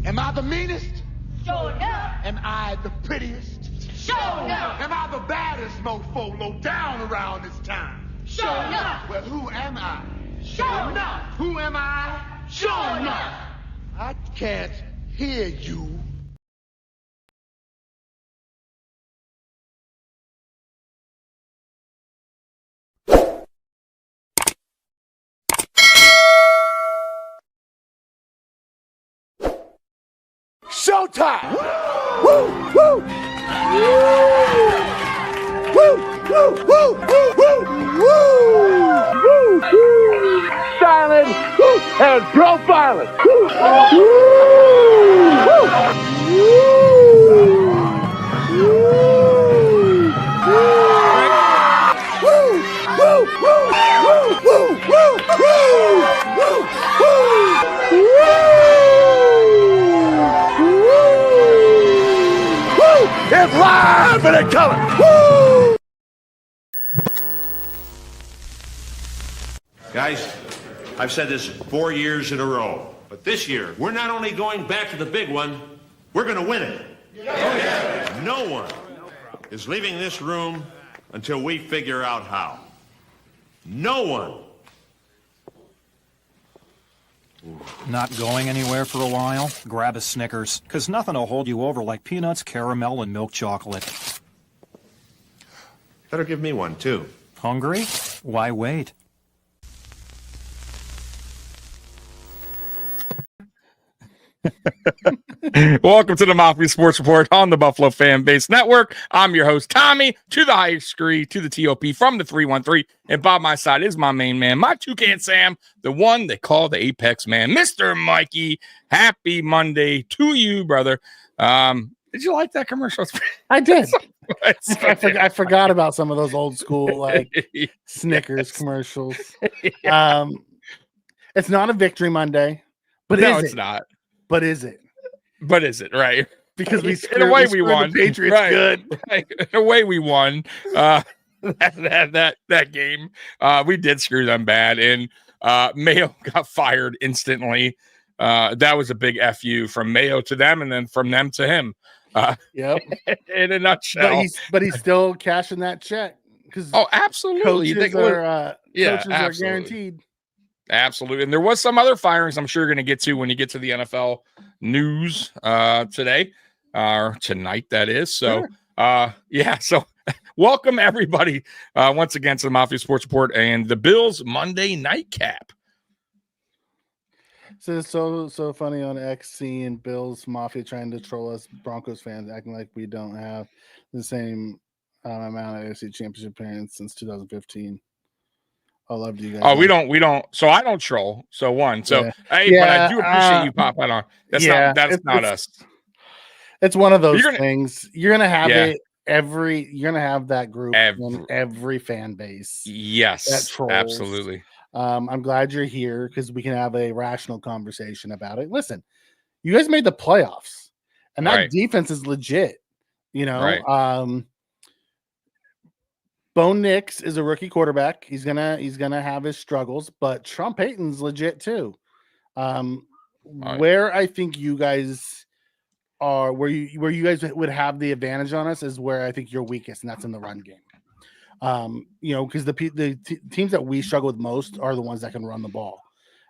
Am I the meanest? Sure enough. Am I the prettiest? Sure enough. Am I the baddest mofo low down around this town? Sure enough. Well, who am I? Sure enough. Who am I? Sure enough. I can't hear you. Showtime! Woo! Woo! Woo! Woo! Woo! Woo! Woo! Woo! Woo! Silent and profiling. Woo! It's live and in color. Woo! Guys, I've said this 4 years in a row, but this year, we're not only going back to the big one, we're going to win it. Yeah. No one is leaving this room until we figure out how. No one. Not going anywhere for a while? Grab a Snickers, because nothing will hold you over like peanuts, caramel, and milk chocolate. Better give me one, too. Hungry? Why wait? Welcome to the Mafia Sports Report on the Buffalo Fan Base Network. I'm your host, Tommy, to the highest degree, to the TOP from the 313. And by my side is my main man, my toucan Sam, the one they call the Apex Man, Mr. Mikey. Happy Monday to you, brother. Did you like that commercial? I did. I forgot about some of those old school like Snickers commercials. It's not a victory Monday, but no, it's not. But is it? But is it right? Because we in a way we won. The Patriots right, good. Right. In a way we won. That game. We did screw them bad, and Mayo got fired instantly. That was a big FU from Mayo to them, and then from them to him. Yep. In a nutshell. But he's still cashing that check. Absolutely. Coaches are absolutely. guaranteed. Absolutely. And there was some other firings I'm sure you're going to get to when you get to the NFL news today or tonight, that is. So, sure. So welcome everybody once again to the Mafia Sports Report and the Bills Monday nightcap. So it's so funny on X seeing Bills Mafia trying to troll us Broncos fans, acting like we don't have the same amount of AFC Championship appearance since 2015. I love you guys. Oh, we don't. So I don't troll. So one. So yeah. Hey, but I do appreciate you popping on. That's not us. It's one of those things. You're gonna have it you're gonna have that group in every fan base. Yes, that trolls. Absolutely. I'm glad you're here because we can have a rational conversation about it. Listen, you guys made the playoffs, and that defense is legit. You know, right. Bo Nix is a rookie quarterback. He's gonna have his struggles, but Trump Payton's legit too. Where I think you guys are, where you guys would have the advantage on us is where I think you're weakest, and that's in the run game. Because the teams that we struggle with most are the ones that can run the ball,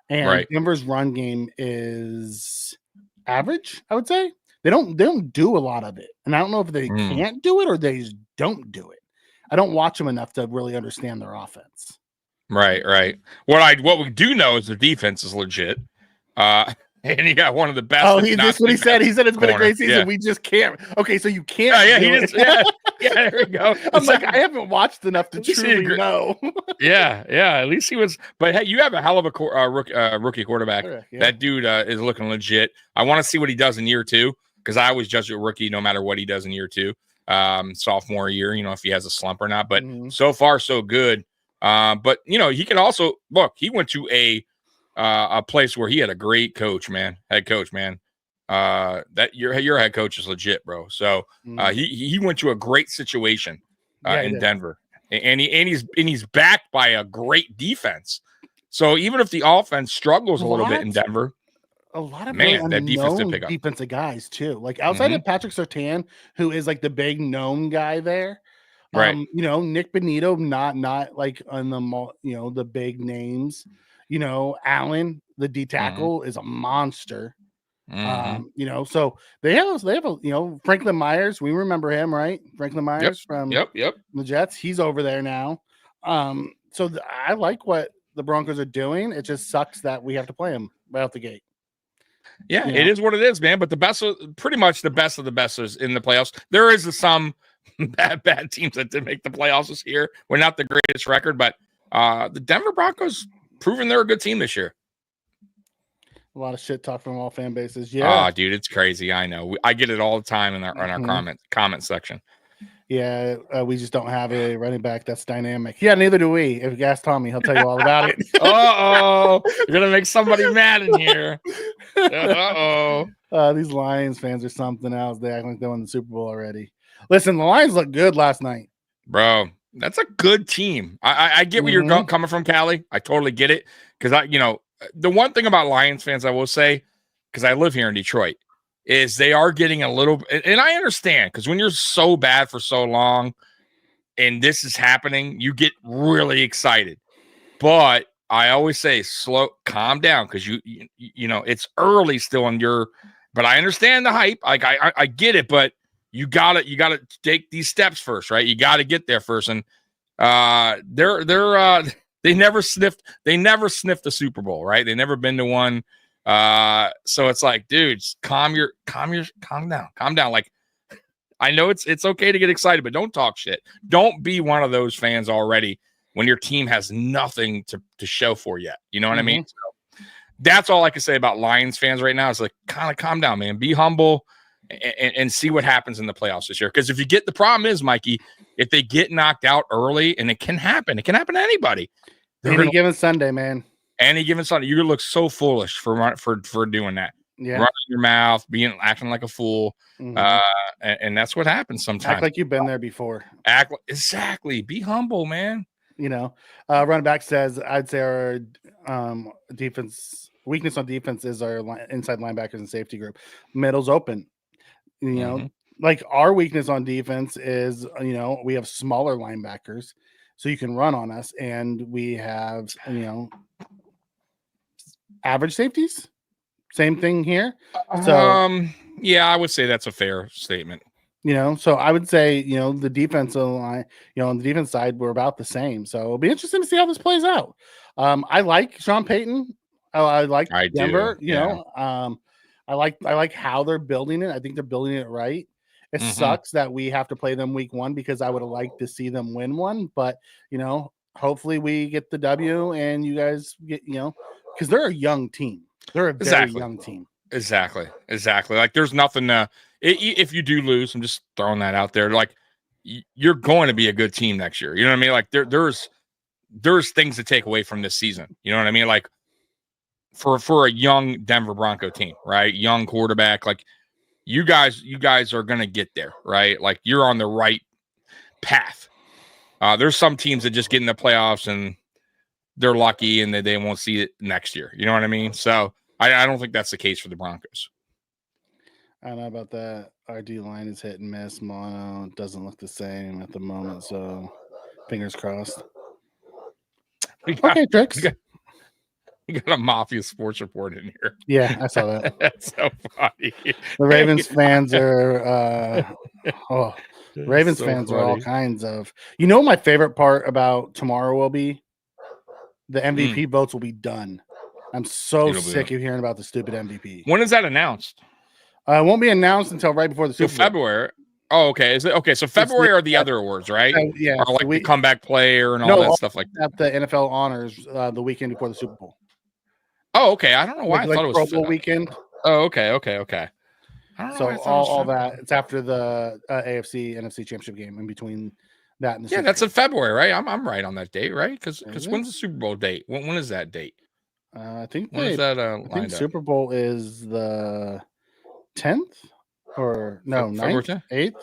and Denver's run game is average. I would say they don't do a lot of it, and I don't know if they can't do it or they just don't do it. I don't watch them enough to really understand their offense. Right. What we do know is the defense is legit. And he got one of the best. Oh, that's what he said. He said it's been a great season. Yeah. We just can't. Okay, so you can't. There we go. I'm like, I haven't watched enough to truly know. Yeah. At least he was. But hey, you have a hell of a rookie quarterback. Yeah. That dude is looking legit. I want to see what he does in year two because I always judge a rookie no matter what he does in year two. Sophomore year, if he has a slump or not, but so far so good. But he can also look, he went to a place where he had a great head coach, man. That your head coach is legit, bro. So he went to a great situation in Denver, and he's backed by a great defense. So even if the offense struggles a little bit in Denver, a lot of Man, really that defense did unknown pick up. defensive guys too. Like outside of Patrick Surtain, who is like the big known guy there. Right. You know, Nick Benito, not like on the the big names. You know, Allen, the D tackle, is a monster. You know, so they have a Franklin Myers. We remember him, right? Franklin Myers from the Jets. He's over there now. So I like what the Broncos are doing. It just sucks that we have to play them right out the gate. Yeah, it is what it is, man. But pretty much the best of the best is in the playoffs. There is some bad teams that did make the playoffs this year. We're not the greatest record, but the Denver Broncos proven they're a good team this year. A lot of shit talk from all fan bases. Yeah, dude, it's crazy. I know. I get it all the time in our comment section. Yeah, we just don't have a running back that's dynamic. Yeah, neither do we. If you ask Tommy, he'll tell you all about it. You're gonna make somebody mad in here. These Lions fans are something else. They act like they won the Super Bowl already. Listen, the Lions looked good last night, bro. That's a good team. I get where you're coming from, Callie. I totally get it because the one thing about Lions fans I will say, because I live here in Detroit, is they are getting a little, and I understand, because when you're so bad for so long and this is happening, you get really excited. But I always say, calm down, because you know it's early still in but I understand the hype. Like I get it, but you gotta take these steps first, right? You gotta get there first. And they never sniffed the Super Bowl, right? They never been to one. So it's like, dude, calm down. Like, I know it's okay to get excited, but don't talk shit. Don't be one of those fans already when your team has nothing to show for yet. You know what I mean? So that's all I can say about Lions fans right now. Is like, kind of calm down, man. Be humble and see what happens in the playoffs this year. Because if you the problem is, Mikey, if they get knocked out early, and it can happen to anybody. Any given Sunday, man. Any given Sunday, you're gonna look so foolish for doing that. Yeah, running your mouth, acting like a fool, and that's what happens sometimes. Act like you've been there before. Exactly. Be humble, man. You know, running back says, I'd say our weakness on defense is our inside linebackers and safety group. Middle's open. You know, like our weakness on defense is, we have smaller linebackers, so you can run on us, and we have, average safeties. Same thing here. So, yeah, I would say that's a fair statement. So I would say, the defensive line, on the defense side, we're about the same. So it'll be interesting to see how this plays out. I like Sean Payton. I like Denver. I like how they're building it. I think they're building it right. It sucks that we have to play them week 1, because I would have liked to see them win one. But, hopefully we get the W and you guys get, because they're a young team. They're a very young team. Exactly. Like, there's nothing if you do lose, I'm just throwing that out there. Like, you're going to be a good team next year. You know what I mean? Like, there's things to take away from this season. You know what I mean? Like, for a young Denver Bronco team, right? Young quarterback, like you guys are going to get there, right? Like, you're on the right path. There's some teams that just get in the playoffs and they're lucky and they won't see it next year. You know what I mean? So I don't think that's the case for the Broncos. I don't know about that. Our D line is hit and miss. Mono doesn't look the same at the moment, so fingers crossed. Okay, Tricks. You got a Mafia sports report in here. Yeah, I saw that. That's so funny. The Ravens fans are Ravens fans are all kinds of. My favorite part about tomorrow will be the MVP votes will be done. I'm so sick of hearing about the stupid MVP. When is that announced? It won't be announced until right before the Super Bowl. February. Oh, okay. Is it okay? So February are the other awards, right? Yeah, or like the comeback player and all that stuff like that. At the NFL honors the weekend before the Super Bowl. Oh, okay. I don't know why I thought it was Pro Bowl weekend. Oh, okay. I don't know all that. It's after the AFC NFC Championship game, in between that and the Super that's Bowl. in February, right? I'm right on that date, right? Because when's the Super Bowl date? When is that date? I think when is that? I think Super Bowl is the 10th or no 9th, 8th,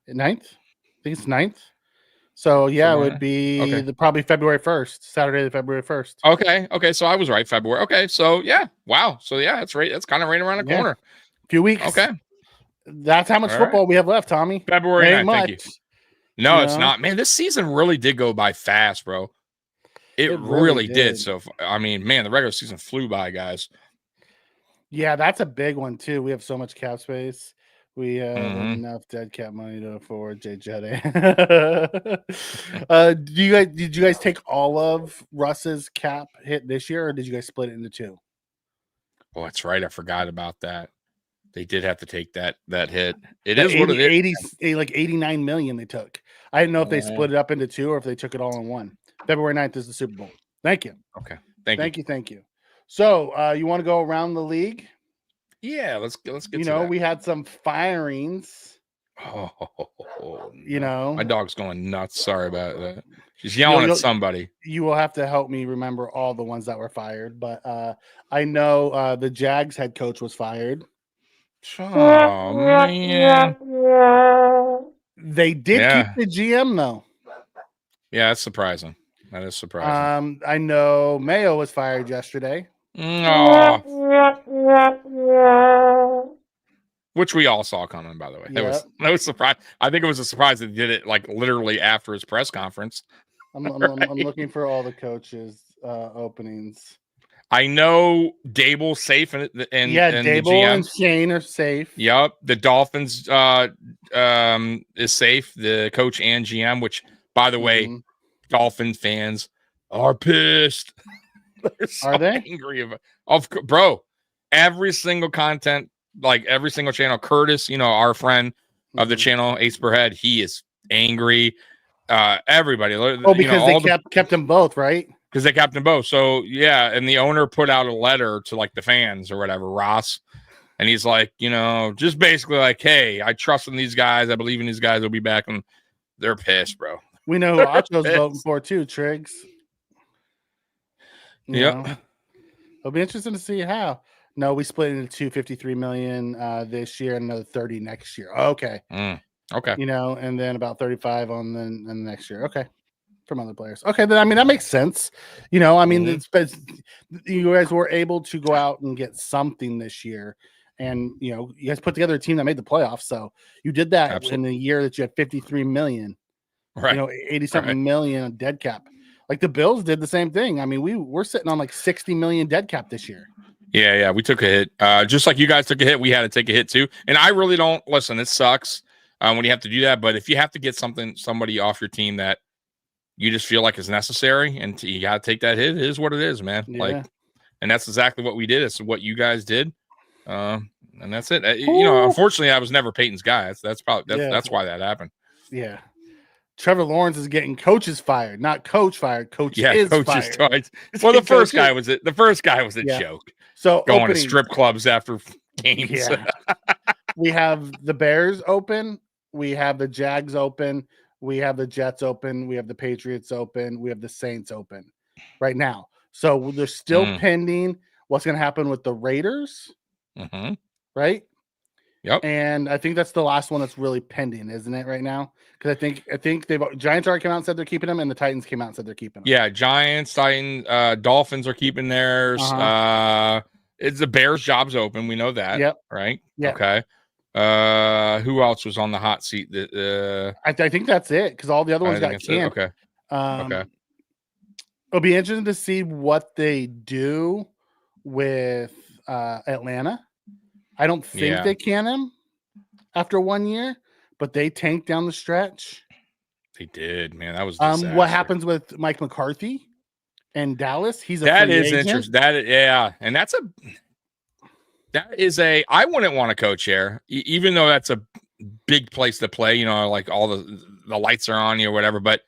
9th. I think it's 9th. So yeah, it would be probably February 1st, Saturday, the February 1st. Okay. So I was right, February. Okay, so yeah, wow. So yeah, that's right. That's kind of right around the corner. A few weeks. Okay, that's how much football we have left, Tommy. February 9th. Thank you. No, it's know? not, man. This season really did go by fast, bro. It really did. So I mean, man, the regular season flew by, guys. Yeah, that's a big one too. We have so much cap space. We have enough dead cap money to afford Jay Jetty. Did you guys take all of Russ's cap hit this year, or did you guys split it into two? Oh, that's right. I forgot about that. They did have to take that hit. It is what it is. 89 million they took. I didn't know if they split it up into two or if they took it all in one. February 9th is the Super Bowl. Thank you. Okay. Thank you. So you want to go around the league? Yeah, let's get you to know, that. We had some firings. My dog's going nuts. Sorry about that. She's yelling at somebody. You will have to help me remember all the ones that were fired, but I know the Jags head coach was fired. Oh man. They did keep the GM though. Yeah, that's surprising. That is surprising. I know Mayo was fired yesterday. Which we all saw coming, by the way. That was no surprise. I think it was a surprise that they did it like literally after his press conference. I'm looking for all the coaches openings. I know Dable's safe and Dable and Shane are safe. Yep. The Dolphins is safe, the coach and GM, which by the way, Dolphin fans are pissed. Are they angry bro? Every single content, like every single channel, Curtis, our friend of the channel, Ace per Head, he is angry. Everybody. Because they kept them both, right? Because they kept them both. So yeah, and the owner put out a letter to like the fans or whatever, Ross, and he's like, just basically like, hey, I trust in these guys. I believe in these guys. They'll be back, and they're pissed, bro. We know who Acho's voting for too, Triggs. Yep. It'll be interesting to see how. No, we split into 253 million this year and another 30 next year. Okay. Okay. And then about 35 on the next year. Okay. From other players. Okay, then that makes sense. It's you guys were able to go out and get something this year. And you guys put together a team that made the playoffs. So you did that in the year that you had 53 million. Right. 80-something million on dead cap. Like the Bills did the same thing. I mean, we're sitting on like 60 million dead cap this year. Yeah, we took a hit. Just like you guys took a hit, we had to take a hit too. And I really don't listen. It sucks when you have to do that. But if you have to get somebody off your team that you just feel like is necessary, and you got to take that hit, it is what it is, man. Yeah. And that's exactly what we did. It's what you guys did, and that's it. Unfortunately, I was never Peyton's guy. That's why that happened. Yeah. Trevor Lawrence is getting coaches fired, not coach fired. Coach is fired. Well, the first guy was it. The first guy was a joke. So going to strip clubs after games. Yeah. We have the Bears open. We have the Jags open. We have the Jets open. We have the Patriots open. We have the Saints open right now. So they're still pending what's going to happen with the Raiders. Right. Yep. And I think that's the last one that's really pending, isn't it, right now? Because I think Giants already came out and said they're keeping them, and the Titans came out and said they're keeping them. Yeah, Giants, Titans, Dolphins are keeping theirs. It's the Bears' job's open. We know that. Yep. Right. Yep. Okay. Who else was on the hot seat? I think that's it, because all the other ones got canned. Okay. Okay. It'll be interesting to see what they do with Atlanta. I don't think they can him after 1 year, but they tanked down the stretch. They did, man. That was disaster. What happens with Mike McCarthy and Dallas? He's that is interesting. And that is I wouldn't want to coach here, even though that's a big place to play. Like all the lights are on you or whatever. But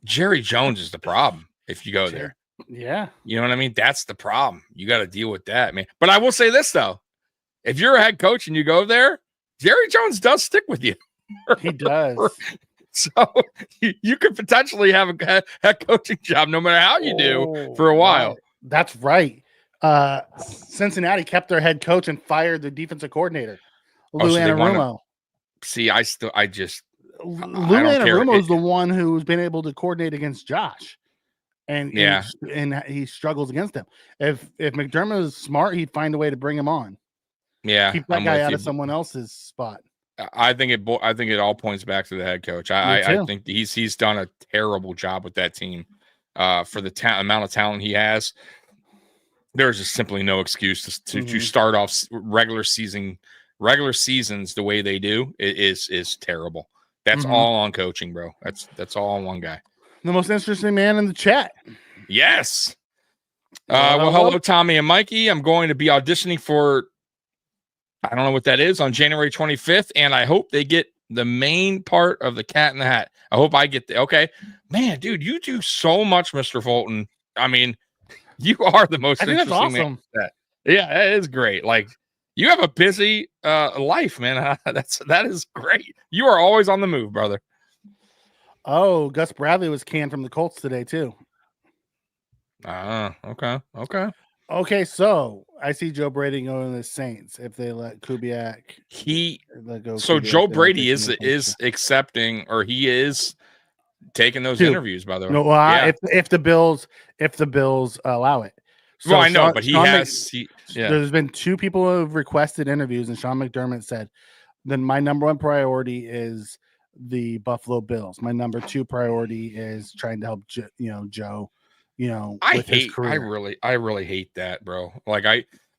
Jerry Jones is the problem if you go there. Yeah, you know what I mean. That's the problem. You got to deal with that, man. But I will say this though. If you're a head coach and you go there, Jerry Jones does stick with you. He does. So you could potentially have a head coaching job no matter how you do for a while. Right. That's right. Cincinnati kept their head coach and fired the defensive coordinator, Lou Anarumo. See, Lou don't care. Anarumo is the one who's been able to coordinate against Josh, and he struggles against him. If McDermott is smart, he'd find a way to bring him on. Yeah, Keep that guy out of someone else's spot. I think it all points back to the head coach. I think he's done a terrible job with that team. For the amount of talent he has, there's just simply no excuse to start off regular seasons the way they do. It is terrible. That's all on coaching, bro. That's all on one guy. The most interesting man in the chat. Yes. Well, hello, Tommy and Mikey. I'm going to be auditioning for, I don't know what that is, on January 25th, and I hope they get the main part of the Cat in the Hat. I hope I get okay. Man, dude, you do so much, Mr. Fulton. I mean, you are the most interesting awesome. man. Yeah, that is great. Like, you have a busy life, man. That is great. You are always on the move, brother. Oh, Gus Bradley was canned from the Colts today too. Okay. Okay, so I see Joe Brady going to the Saints if they let Kubiak. Joe Brady is accepting, or he is taking those interviews. By the way, no, if the Bills allow it. So well, I know, but there's been 2 people who have requested interviews, and Sean McDermott said, "Then my number 1 priority is the Buffalo Bills. My number 2 priority is trying to help Joe." I really hate that, bro. Like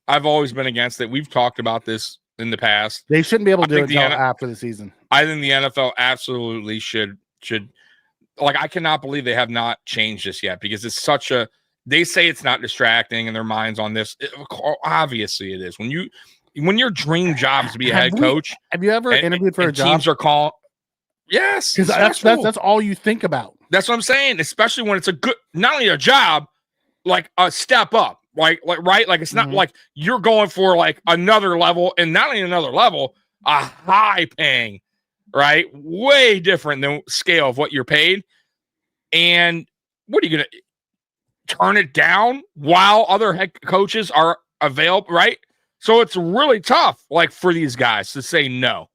I've always been against it. We've talked about this in the past. They shouldn't be able to do it until after the season. I think the NFL absolutely should. Like, I cannot believe they have not changed this yet, because it's such a. They say it's not distracting, and their mind's on this. Obviously, it is. When your dream job is to be a head coach. Have you ever interviewed for a job? Teams are calling. Yes, because that's all you think about. That's what I'm saying, especially when it's a good, not only a job, like a step up, right? Like it's not like you're going for like another level, and not only another level, a high paying, right? Way different than scale of what you're paid. And what are you going to turn it down while other head coaches are available, right? So it's really tough, like, for these guys to say no,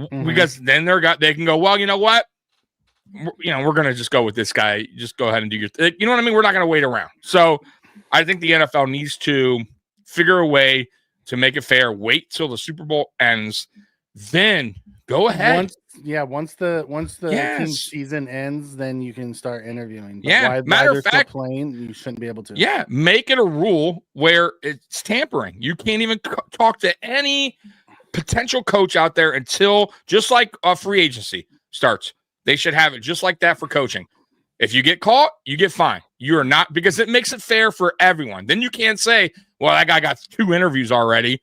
because then they can go, well, you know what? We're going to just go with this guy. Just go ahead and do your thing. You know what I mean? We're not going to wait around. So I think the NFL needs to figure a way to make it fair. Wait till the Super Bowl ends, then go ahead. Once the team season ends, then you can start interviewing. But matter of fact, playing, you shouldn't be able to. Yeah, make it a rule where it's tampering. You can't even talk to any potential coach out there until, just like a free agency starts. They should have it just like that for coaching. If you get caught, you get fined. You're not, because it makes it fair for everyone. Then you can't say, well, that guy got 2 interviews already.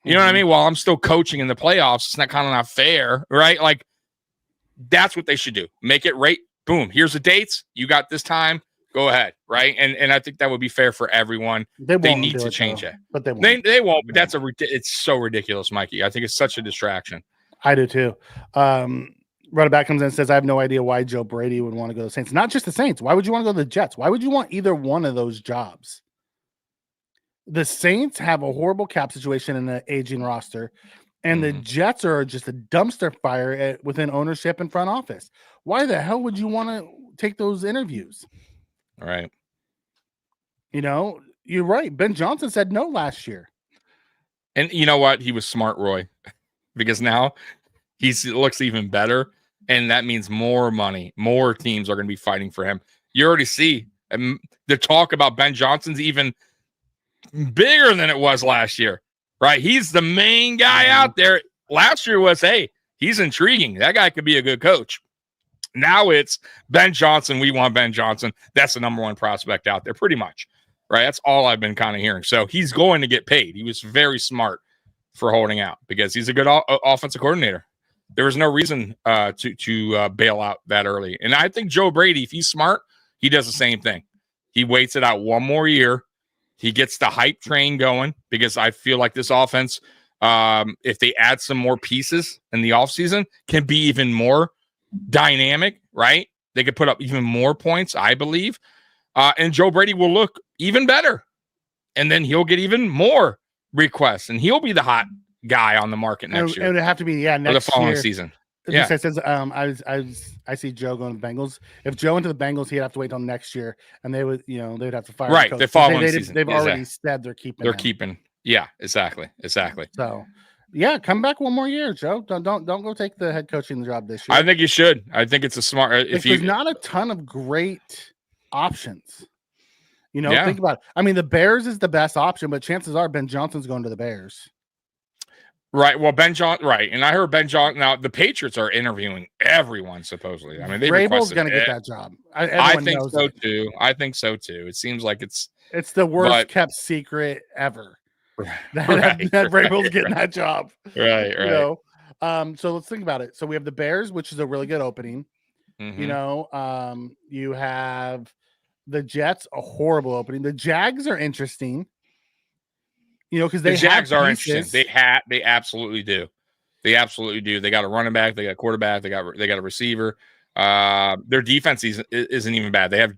You know what I mean? While I'm still coaching in the playoffs, it's not fair, right? Like, that's what they should do. Make it right. Boom. Here's the dates. You got this time. Go ahead. Right. And I think that would be fair for everyone. They need to change it. But they won't. They won't. But it's so ridiculous, Mikey. I think it's such a distraction. I do too. Running comes in and says, I have no idea why Joe Brady would want to go to the Saints. Not just the Saints. Why would you want to go to the Jets? Why would you want either one of those jobs? The Saints have a horrible cap situation and an aging roster, and the Jets are just a dumpster fire within ownership and front office. Why the hell would you want to take those interviews? All right. You're right. Ben Johnson said no last year. And you know what? He was smart, Roy, because now he looks even better. And that means more money. More teams are going to be fighting for him. You already see the talk about Ben Johnson's even bigger than it was last year, right? He's the main guy out there. Last year was, hey, he's intriguing. That guy could be a good coach. Now it's Ben Johnson. We want Ben Johnson. That's the number 1 prospect out there, pretty much, right? That's all I've been kind of hearing. So he's going to get paid. He was very smart for holding out because he's a good offensive coordinator. There was no reason to bail out that early. And I think Joe Brady, if he's smart, he does the same thing. He waits it out one more year. He gets the hype train going, because I feel like this offense, if they add some more pieces in the offseason, can be even more dynamic, right? They could put up even more points, I believe. And Joe Brady will look even better. And then he'll get even more requests, and he'll be the hot guy on the market next year. It would have to be, next or the following year. season. Yeah. Says, I see Joe going to the Bengals. If Joe went to the Bengals, he'd have to wait till next year, and they would, they'd have to fire. Right, The coach. the following season. They've already said they're keeping. Yeah, exactly. So, yeah, come back one more year, Joe. Don't go take the head coaching job this year. I think you should. I think it's a smart. There's not a ton of great options. Yeah. Think about it. I mean, the Bears is the best option, but chances are Ben Johnson's going to the Bears. Right. Well, Ben Johnson. Right, and I heard Ben Johnson. Now the Patriots are interviewing everyone. Supposedly, I mean, they Vrabel's going to get that job. I think so too. I think so too. It seems like it's the worst kept secret ever. That Vrabel's getting that job. Right. So let's think about it. So we have the Bears, which is a really good opening. Mm-hmm. You have the Jets, a horrible opening. The Jags are interesting. Because the Jags are interesting. They absolutely do. They absolutely do. They got a running back. They got a quarterback. They got a receiver. Their defense isn't even bad. They have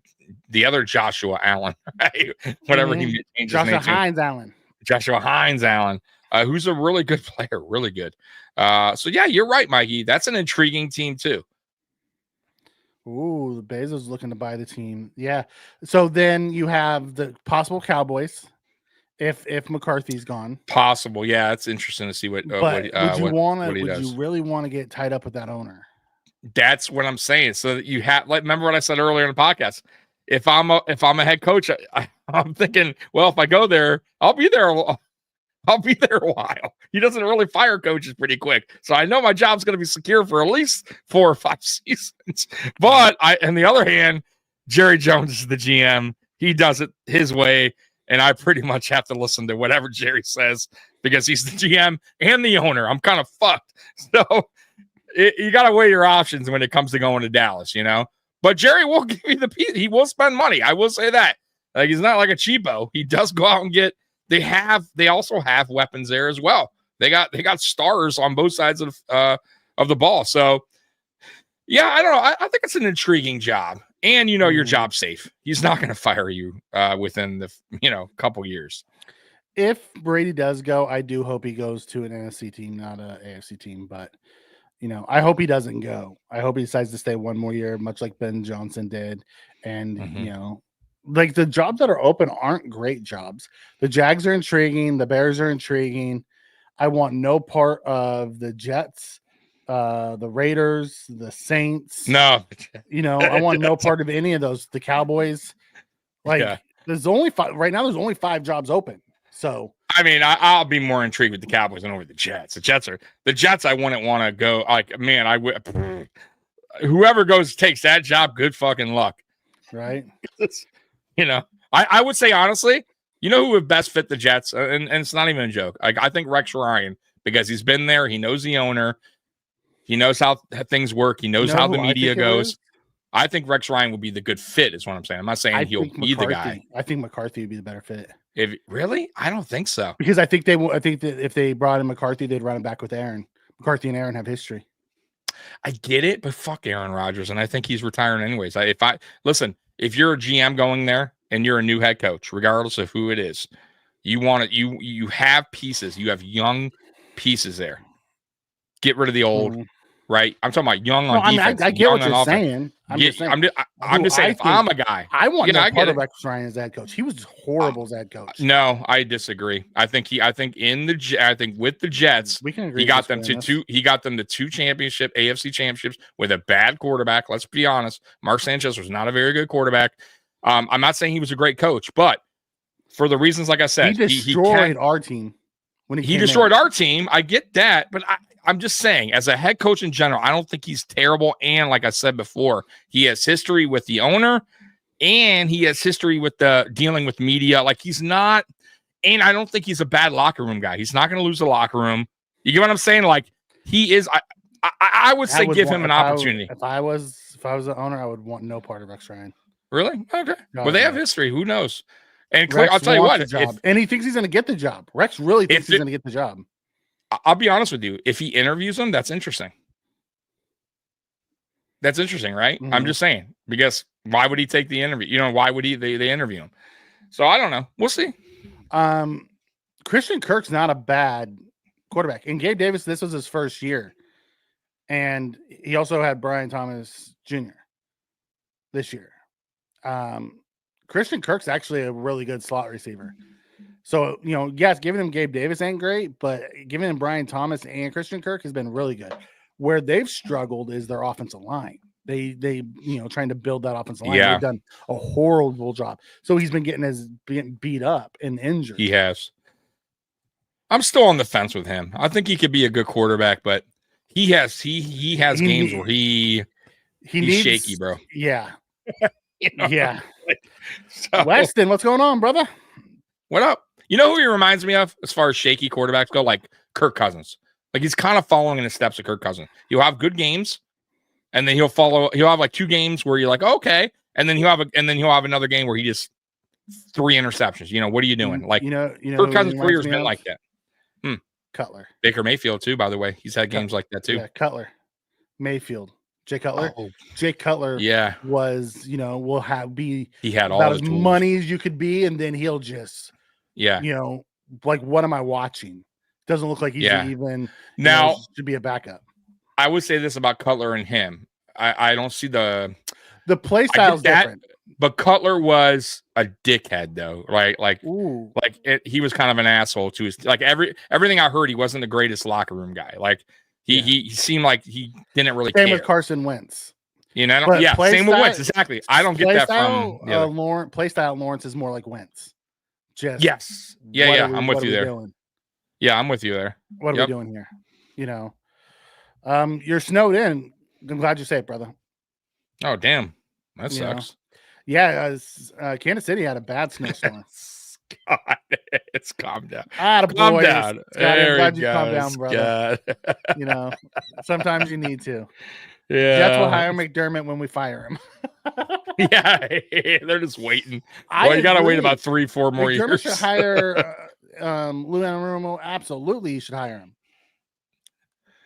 the other Joshua Allen, right? Whatever he changed his name to. Joshua Hines Allen, who's a really good player, really good. So yeah, you're right, Mikey. That's an intriguing team too. Ooh, the Bezos looking to buy the team. Yeah. So then you have the possible Cowboys. If McCarthy's gone, possible, yeah, it's interesting to see what. Would you really want to get tied up with that owner? That's what I'm saying. So that you have, remember what I said earlier in the podcast. If I'm a head coach, I'm thinking, well, if I go there, I'll be there a while. He doesn't really fire coaches pretty quick, so I know my job's going to be secure for at least 4 or 5 seasons. But on the other hand, Jerry Jones is the GM. He does it his way. And I pretty much have to listen to whatever Jerry says because he's the GM and the owner. I'm kind of fucked. So you got to weigh your options when it comes to going to Dallas, But Jerry will give you the piece. He will spend money. I will say that. Like, he's not like a cheapo. He does go out and get. They also have weapons there as well. They got stars on both sides of the ball. So yeah, I don't know. I think it's an intriguing job. And your job's safe. He's not going to fire you within the couple years. If Brady does go, I do hope he goes to an NFC team, not an AFC team. But I hope he doesn't go. I hope he decides to stay one more year, much like Ben Johnson did. And like the jobs that are open aren't great jobs. The Jags are intriguing. The Bears are intriguing. I want no part of the Jets. The Raiders, the Saints. No, I want no part of any of those. The Cowboys, there's only 5 right now. There's only 5 jobs open. So I mean, I'll be more intrigued with the Cowboys than over the Jets. The Jets. I wouldn't want to go. Like, man, I would. Whoever takes that job. Good fucking luck. Right. I would say honestly, who would best fit the Jets, and it's not even a joke. I think Rex Ryan, because he's been there. He knows the owner. He knows how things work. He knows how the media goes. I think Rex Ryan would be the good fit, is what I'm saying. I'm not saying he'll be the guy. I think McCarthy would be the better fit. Really? I don't think so. Because I think that if they brought in McCarthy, they'd run it back with Aaron. McCarthy and Aaron have history. I get it, but fuck Aaron Rodgers, and I think he's retiring anyways. If you're a GM going there and you're a new head coach, regardless of who it is, you want it. You have pieces. You have young pieces there. Get rid of the old. Right, I'm talking about young on defense. I get what you're saying. I'm just saying. If I'm a guy, I want no part of Rex Ryan as head coach. He was horrible as head coach. No, I disagree. I think with the Jets, we can agree. He got them to 2 AFC championships with a bad quarterback. Let's be honest. Mark Sanchez was not a very good quarterback. I'm not saying he was a great coach, but for the reasons like I said, he destroyed our team. When he destroyed our team, I get that, but I'm just saying, as a head coach in general, I don't think he's terrible. And like I said before, he has history with the owner, and he has history with the dealing with media. Like, he's not, and I don't think he's a bad locker room guy. He's not going to lose the locker room. You get what I'm saying? Like, he is. I would say give him an opportunity. If I was the owner, I would want no part of Rex Ryan. Really? Okay. Well, they have history. Who knows? And I'll tell you what, and he thinks he's going to get the job. Rex really thinks he's going to get the job. I'll be honest with you. If he interviews him, that's interesting. That's interesting, right? Mm-hmm. I'm just saying, because why would he take the interview? Why would they interview him? So I don't know. We'll see. Christian Kirk's not a bad quarterback. And Gabe Davis, this was his first year. and he also had Brian Thomas Jr. this year. Christian Kirk's actually a really good slot receiver. So, yes, giving him Gabe Davis ain't great, but giving him Brian Thomas and Christian Kirk has been really good. Where they've struggled is their offensive line. They trying to build that offensive line. Yeah. They've done a horrible job. So he's been getting beat up and injured. He has. I'm still on the fence with him. I think he could be a good quarterback, but he has games where he's shaky, bro. Yeah. You know? Yeah. So, Weston, what's going on, brother? what up? You know who he reminds me of as far as shaky quarterbacks go? Like Kirk Cousins. Like he's kind of following in the steps of Kirk Cousins. He'll have good games, and then he'll have like 2 games where you're like, oh, okay, and then he'll have another game where he just 3 interceptions. What are you doing? Like Kirk Cousins' career's been like that. Cutler. Baker Mayfield too, by the way. He's had games like that too. Yeah, Cutler. Mayfield. Jay Cutler. Oh. Jay Cutler was, he had all about as money as you could be, and then he'll just like, what am I watching? Doesn't look like he's even now should be a backup. I would say this about Cutler and him. I don't see the play style's different. But Cutler was a dickhead, though, right? Like, Ooh. He was kind of an asshole to his everything I heard. He wasn't the greatest locker room guy. Like he seemed like he didn't really care. Same with Carson Wentz. Same with Wentz. Exactly. I don't get that from Lawrence. Play style Lawrence is more like Wentz. Just yes, I'm with you there. Doing? Yeah, I'm with you there. What are we doing here? You're snowed in. I'm glad you say it, brother. Oh damn, that sucks. Yeah, Kansas City had a bad snowstorm. God, it's calm down. Calm down. I'm glad you calm down, brother. Sometimes you need to. Yeah, Jets will hire McDermott when we fire him. Yeah, they're just waiting. You got to wait about 3-4 more years. McDermott should hire Lou Anarumo. Absolutely, you should hire him.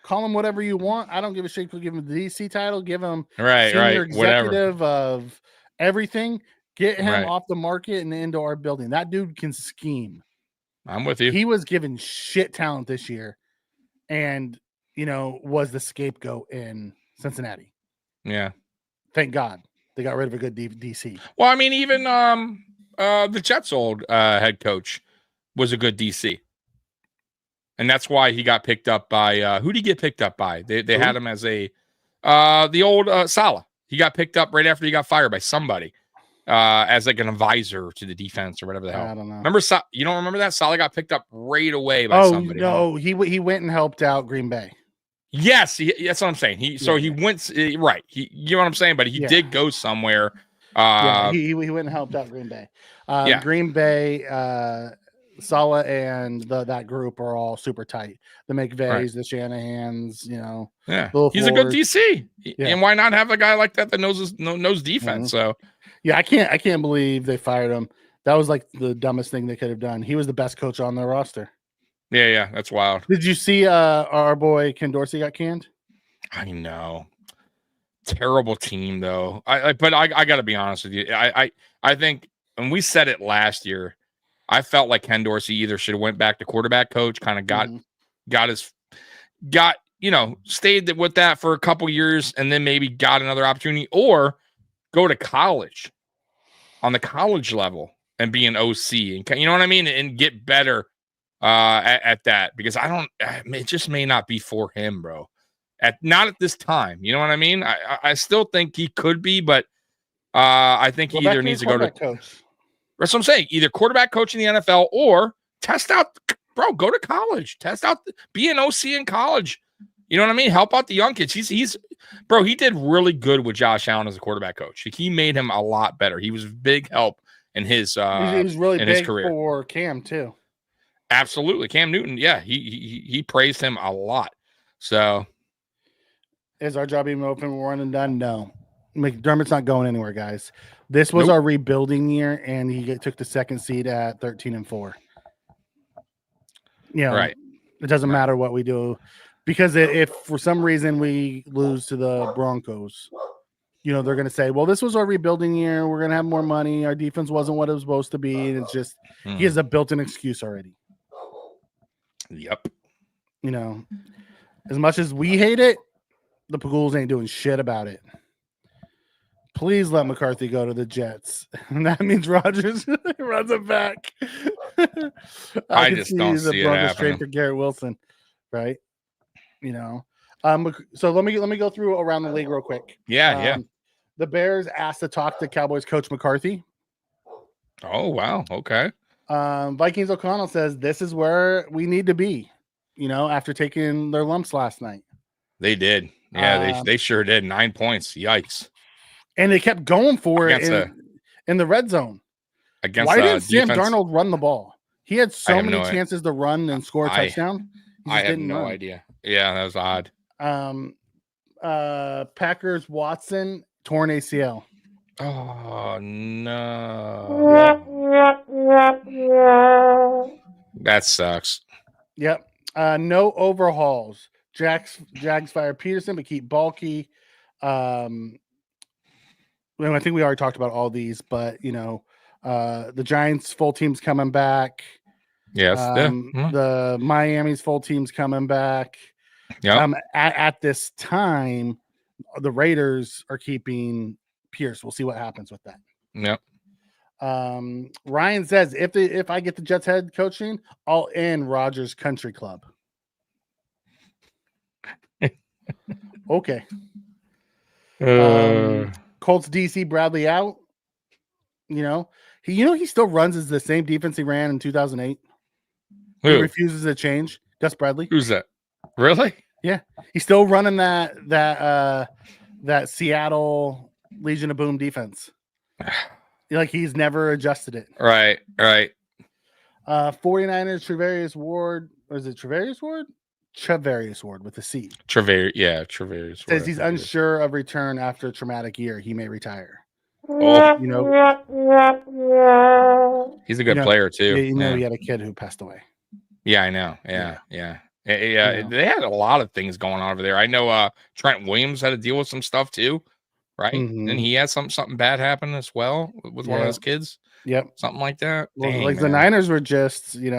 Call him whatever you want. I don't give a shit. Give him the DC title. Give him senior executive of everything. Get him off the market and into our building. That dude can scheme. I'm with you. He was given shit talent this year, and was the scapegoat in Cincinnati. Yeah. Thank God they got rid of a good DC. Well, I mean, even the Jets' old head coach was a good DC. And that's why he got picked up by who did he get picked up by? They had him as the old Saleh. He got picked up right after he got fired by somebody as like an advisor to the defense or whatever the hell. I don't know. Remember, you don't remember that? Saleh got picked up right away by somebody. No, he went and helped out Green Bay. Yes, that's what I'm saying. He went right. You know what I'm saying, but he did go somewhere. He went and helped out Green Bay. Green Bay, Saleh and that group are all super tight. The McVays, the Shanahans, he's a good DC. And why not have a guy like that knows defense? So I can't believe they fired him. That was like the dumbest thing they could have done. He was the best coach on their roster. Yeah, that's wild. Did you see our boy Ken Dorsey got canned? I know. Terrible team though. But I got to be honest with you. I think, and we said it last year, I felt like Ken Dorsey either should have went back to quarterback coach, kind of stayed with that for a couple years and then maybe got another opportunity, or go to college on the college level and be an OC, and you know what I mean, and get better at that, because it just may not be for him, bro. Not at this time. You know what I mean? I still think he could be, but I think he either needs to go to coach. That's what I'm saying. Either quarterback coach in the NFL or test out, bro. Go to college. Test out. Be an OC in college. You know what I mean? Help out the young kids. He did really good with Josh Allen as a quarterback coach. He made him a lot better. He was a big help in his. He was really big his career. For Cam too. Absolutely, Cam Newton. Yeah, he praised him a lot. So, is our job even open? We're running done. No, McDermott's not going anywhere, guys. This was our rebuilding year, and he took the second seed at 13-4. Right. It doesn't matter what we do, because if for some reason we lose to the Broncos, they're going to say, well, this was our rebuilding year. We're going to have more money. Our defense wasn't what it was supposed to be. And it's just, he has a built-in excuse already. Yep. As much as we hate it, The Paguls ain't doing shit about it. Please let McCarthy go to the Jets. And that means Rodgers runs it back. I can just don't see it Broncos happening. trade for Garrett Wilson, right? You know. So let me go through around the league real quick. Yeah. The Bears asked to talk to Cowboys coach McCarthy. Oh, wow. Okay. Vikings O'Connell says this is where we need to be, after taking their lumps last night. They did. Yeah, they sure did. 9 points. Yikes. And they kept going for it in the red zone. Why didn't Sam Darnold run the ball? He had so many chances to run and score a touchdown. I have no idea. Yeah, that was odd. Packers Watson torn ACL. Oh no. That sucks. Yep. No overhauls. Jags fire Peterson, but keep Balky. I think we already talked about all these, but the Giants full team's coming back. Yes. The Miami's full team's coming back. Yeah. At this time, the Raiders are keeping Pierce. We'll see what happens with that. Yep. Ryan says if I get the Jets head coaching, I'll end Rodgers Country Club. Okay. Colts DC Bradley out. He still runs as the same defense he ran in 2008. Who? He refuses to change. Gus Bradley. Who's that? Really? Yeah, he's still running that Seattle Legion of Boom defense. Like he's never adjusted it. Right. 49ers Travarius Ward, or is it Travarius Ward? Travarius Ward with a C. Travarius Says he's unsure of return after a traumatic year. He may retire. Oh, he's a good player too. He had a kid who passed away. Yeah, I know. Yeah. They had a lot of things going on over there. I know Trent Williams had to deal with some stuff too, right? Mm-hmm. And he had something bad happen as well with one of his kids. Yep, something like that. Well, the Niners were just they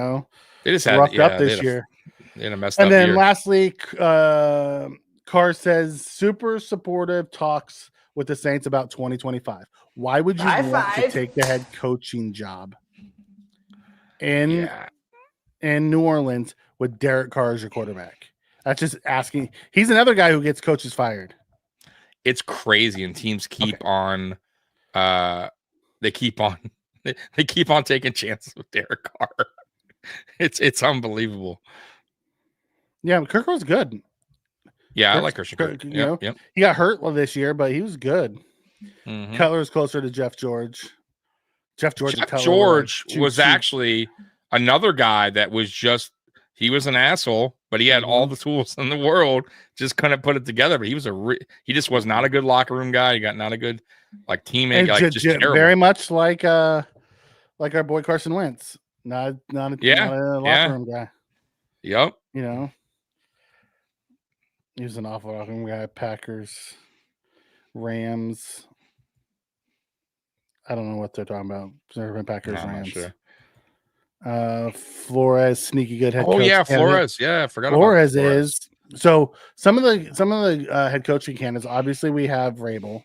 just had roughed up this year. They had a messed and up then year. lastly, Carr says super supportive talks with the Saints about 2025. Why would you want to take the head coaching job in New Orleans with Derek Carr as your quarterback? That's just asking. He's another guy who gets coaches fired. It's crazy, and teams keep on. They keep on taking chances with Derek Carr. It's unbelievable. Yeah, Kirk was good. Yeah, I like Christian Kirk. Yep. He got hurt this year, but he was good. Mm-hmm. Cutler's closer to Jeff George. Jeff George was actually another guy that was he was an asshole, but he had all the tools in the world, just couldn't put it together. But he was he just was not a good locker room guy. He got not a good teammate. Just terrible. Very much like our boy Carson Wentz. Not a locker room guy. Yep. He was an awful locker room guy. Packers, Rams. I don't know what they're talking about. Packers, Rams. Sure. Flores, sneaky good head coach. Oh yeah, Flores. Yeah, I forgot Flores about Flores. So some of the head coaching candidates. Obviously, we have Rabel,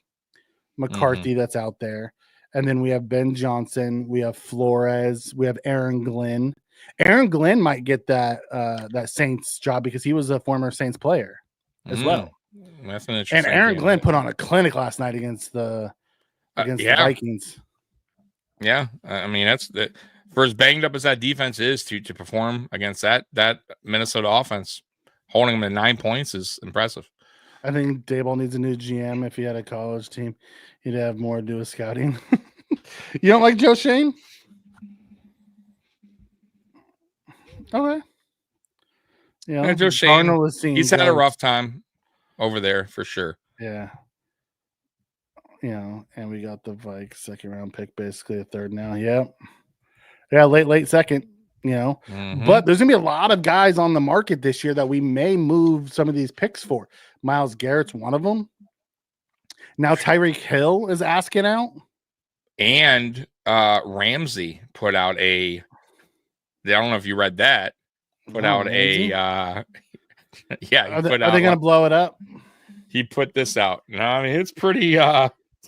McCarthy that's out there, and then we have Ben Johnson. We have Flores. We have Aaron Glenn. Aaron Glenn might get that Saints job because he was a former Saints player as well. That's an interesting. And Aaron Glenn put on a clinic last night against the Vikings. Yeah, I mean that's for as banged up as that defense is to perform against that Minnesota offense, holding them to 9 points is impressive. I think Daboll needs a new GM. If he had a college team, he'd have more to do with scouting. You don't like Joe Shane? Okay. Yeah, Joe Shane. He's had a rough time over there for sure. Yeah. And we got the Vikes second round pick, basically a third now. Yep. Yeah, late second, But there's gonna be a lot of guys on the market this year that we may move some of these picks for. Myles Garrett's one of them. Now Tyreek Hill is asking out. And Ramsey put out I don't know if you read that. Put out Ramsey? are they gonna blow it up? he put this out. No, I mean it's pretty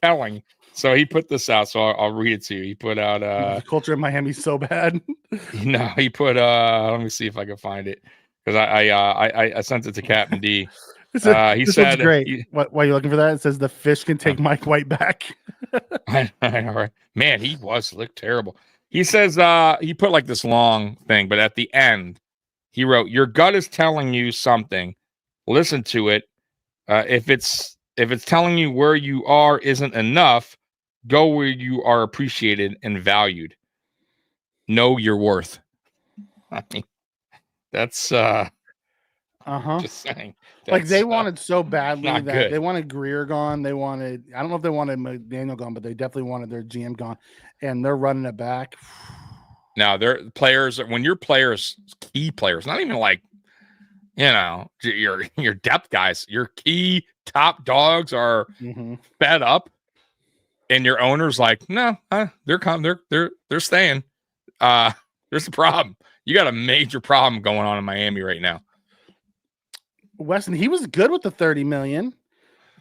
telling. So he put this out. So I'll read it to you. He put out the culture in Miami's so bad. he put let me see if I can find it because I sent it to Captain D. He this said, "Great." Why are you looking for that? It says the fish can take Mike White back. I know, right? Man, he looked terrible. He says he put like this long thing, but at the end he wrote, "Your gut is telling you something. Listen to it. If it's telling you where you are isn't enough, go where you are appreciated and valued. Know your worth." I mean, that's just saying. Like they wanted so badly not that good. they wanted Greer gone. They wanted, I don't know if they wanted McDaniel gone, but they definitely wanted their GM gone, and they're running it back. Now, they're players. When your players, key players, not even like, your depth guys, your key top dogs are fed up, and your owner's like, no, they're staying. There's a problem. You got a major problem going on in Miami right now. Weston, he was good with the $30 million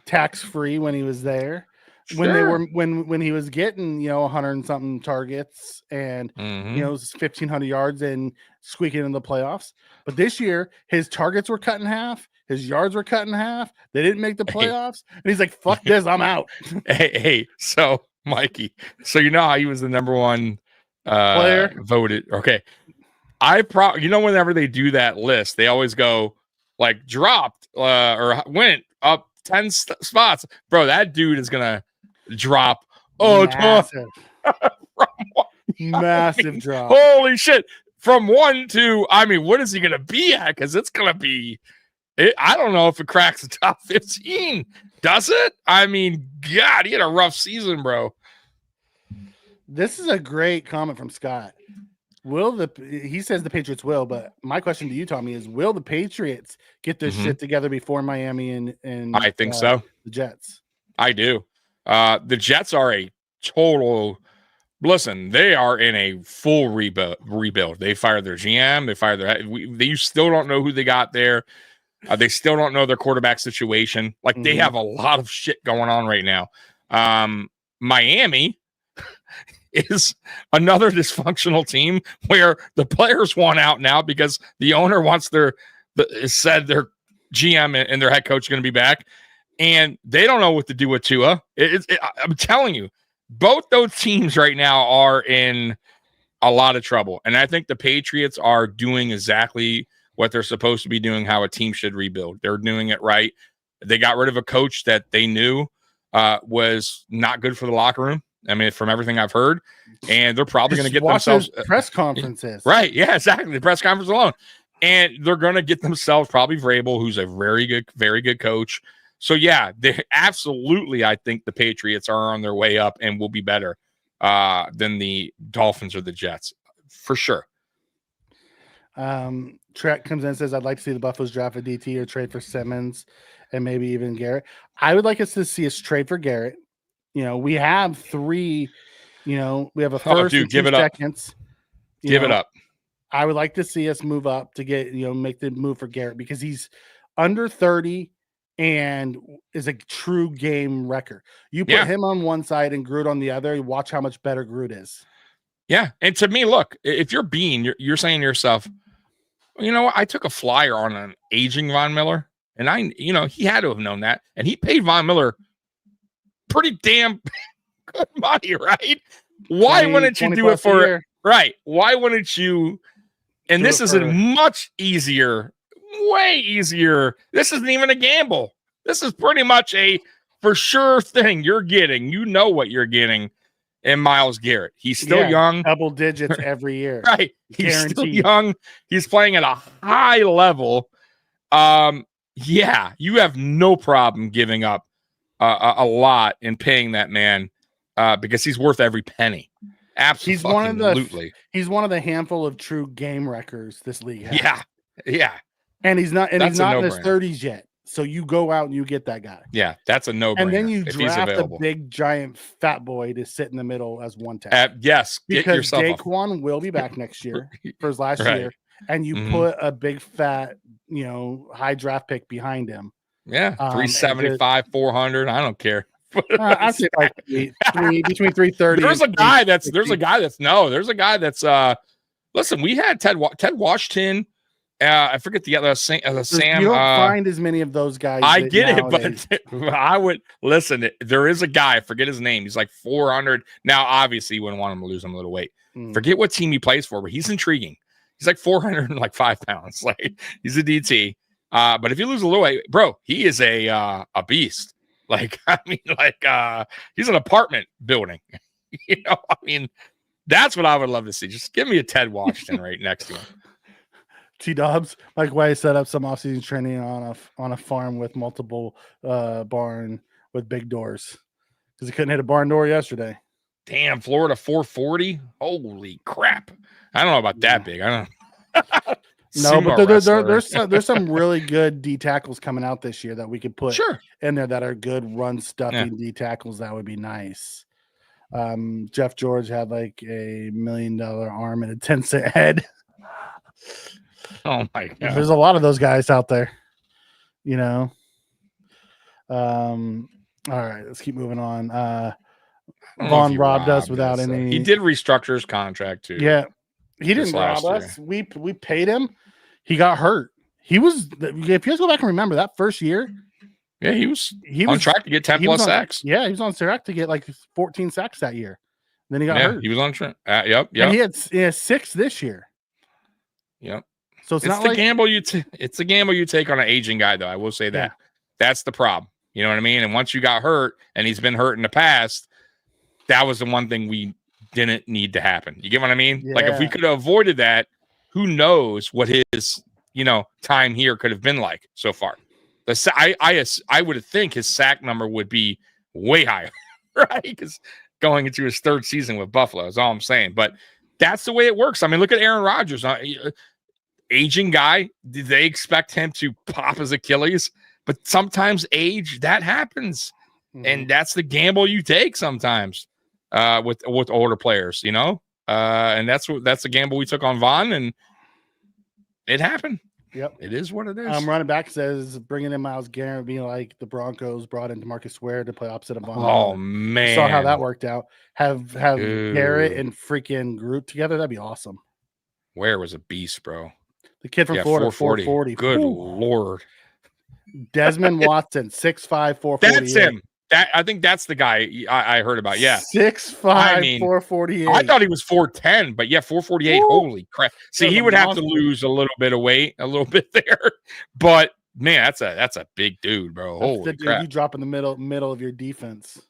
tax free when he was there. When they were when he was getting 100 and something targets and 1,500 yards and squeaking in the playoffs. But this year his targets were cut in half, his yards were cut in half. They didn't make the playoffs, and he's like, "Fuck this, I'm out." Hey, so Mikey, so how he was the number one player voted. Okay, whenever they do that list, they always go like dropped or went up 10 spots, bro. That dude is gonna drop. Massive, massive drop. Holy shit! From 1 to, I mean, what is he gonna be at? Because it's gonna be. I don't know if it cracks the top 15. Does it? I mean, God, he had a rough season, bro. This is a great comment from Scott. He says the Patriots will, but my question to you, Tommy, is will the Patriots get this shit together before Miami and I think so. The Jets? I do. The Jets are a total. Listen, they are in a full rebuild. They fired their GM. They fired they still don't know who they got there. They still don't know their quarterback situation. Like they have a lot of shit going on right now. Miami is another dysfunctional team where the players want out now because the owner wants their GM and their head coach are going to be back, and they don't know what to do with Tua. I'm telling you, both those teams right now are in a lot of trouble, and I think the Patriots are doing exactly what they're supposed to be doing, how a team should rebuild. They're doing it right. They got rid of a coach that they knew was not good for the locker room. I mean, from everything I've heard, and they're probably going to get themselves press conferences. Right. Yeah, exactly. The press conference alone. And they're going to get themselves probably Vrabel, who's a very good coach. So yeah, they absolutely, I think the Patriots are on their way up and will be better than the Dolphins or the Jets for sure. Trek comes in and says, I'd like to see the Buffaloes draft a DT or trade for Simmons and maybe even Garrett. I would like us to see us trade for Garrett. We have 3, we have a first and 2 seconds. Give it up. I would like to see us move up to get, make the move for Garrett because he's under 30 and is a true game wrecker. You put him on one side and Groot on the other, you watch how much better Groot is. Yeah. And to me, look, if you're Bean, you're saying to yourself, what? I took a flyer on an aging Von Miller, and he had to have known that. And he paid Von Miller pretty damn good money, right? Why wouldn't you do it for right? Why wouldn't you? And this is a much easier, way easier. This isn't even a gamble. This is pretty much a for sure thing you're getting. You know what you're getting in Myles Garrett. He's still young, double digits every year, right? He's still young. He's playing at a high level. You have no problem giving up a lot in paying that man because he's worth every penny. Absolutely. He's one of the handful of true game wreckers this league has. Yeah. And he's not in his 30s yet. So you go out and you get that guy. Yeah, that's a no-brainer. And then you draft a big, giant, fat boy to sit in the middle as one tag. Yes, because Daquan will be back next year for his last year, and you put a big, fat, high draft pick behind him. Yeah, 375, 400. I don't care. I'd say like between 330. There's a guy that's listen, we had Ted Washington. I forget the other Sam. You don't find as many of those guys. I get nowadays. it, but I would listen. There is a guy. I forget his name. He's like 400 now. Obviously, you wouldn't want him to lose him a little weight. Forget what team he plays for, but he's intriguing. He's like 405 pounds. Like he's a DT. But if you lose a little weight, bro, he is a beast. Like I mean, like he's an apartment building. I mean, that's what I would love to see. Just give me a Ted Washington right next to him. T Dobbs, Mike White set up some offseason training on a farm with multiple barn with big doors because he couldn't hit a barn door yesterday. Damn, Florida 440. Holy crap! I don't know about that big. I don't know. No, but there's some really good D tackles coming out this year that we could put in there that are good run stuffing D tackles. That would be nice. Jeff George had like $1 million arm and a 10-cent head. Oh my god! There's a lot of those guys out there, All right, let's keep moving on. Vaughn robbed us without any. He did restructure his contract too. Yeah, he didn't rob us. We paid him. He got hurt. He was. If you guys go back and remember that first year. Yeah, he was on track to get 10 plus sacks. Yeah, he was on track to get like 14 sacks that year. Then he got hurt. He was on track. Yep. And he had 6 this year. Yep. So it's not the gamble it's the gamble you take on an aging guy, though. I will say that. That's the problem. You know what I mean? And once you got hurt, and he's been hurt in the past, that was the one thing we didn't need to happen. You get what I mean? Yeah. Like if we could have avoided that, who knows what his time here could have been like so far. I would think his sack number would be way higher, right? Because going into his 3rd season with Buffalo is all I'm saying. But that's the way it works. I mean, look at Aaron Rodgers, aging guy. Did they expect him to pop his Achilles? But sometimes age that happens, and that's the gamble you take sometimes with older players, and that's the gamble we took on Vaughn, and it happened. Yep. It is what it is. Running back says bringing in Myles Garrett being like the Broncos brought in DeMarcus Ware to play opposite of Vaughn. Oh, man. Saw how that worked out. Have Garrett and freaking Groot together. That'd be awesome. Ware was a beast, bro. The kid from Florida, 440. Good Lord. Desmond Watson, 6'5", 448. That's him. I think that's the guy I heard about. Yeah. 6'5", 448. I thought he was 410, but 448. Ooh. Holy crap. See, he would have to lose a little bit of weight, a little bit there. But man, that's a big dude, bro. Holy crap. You drop in the middle of your defense.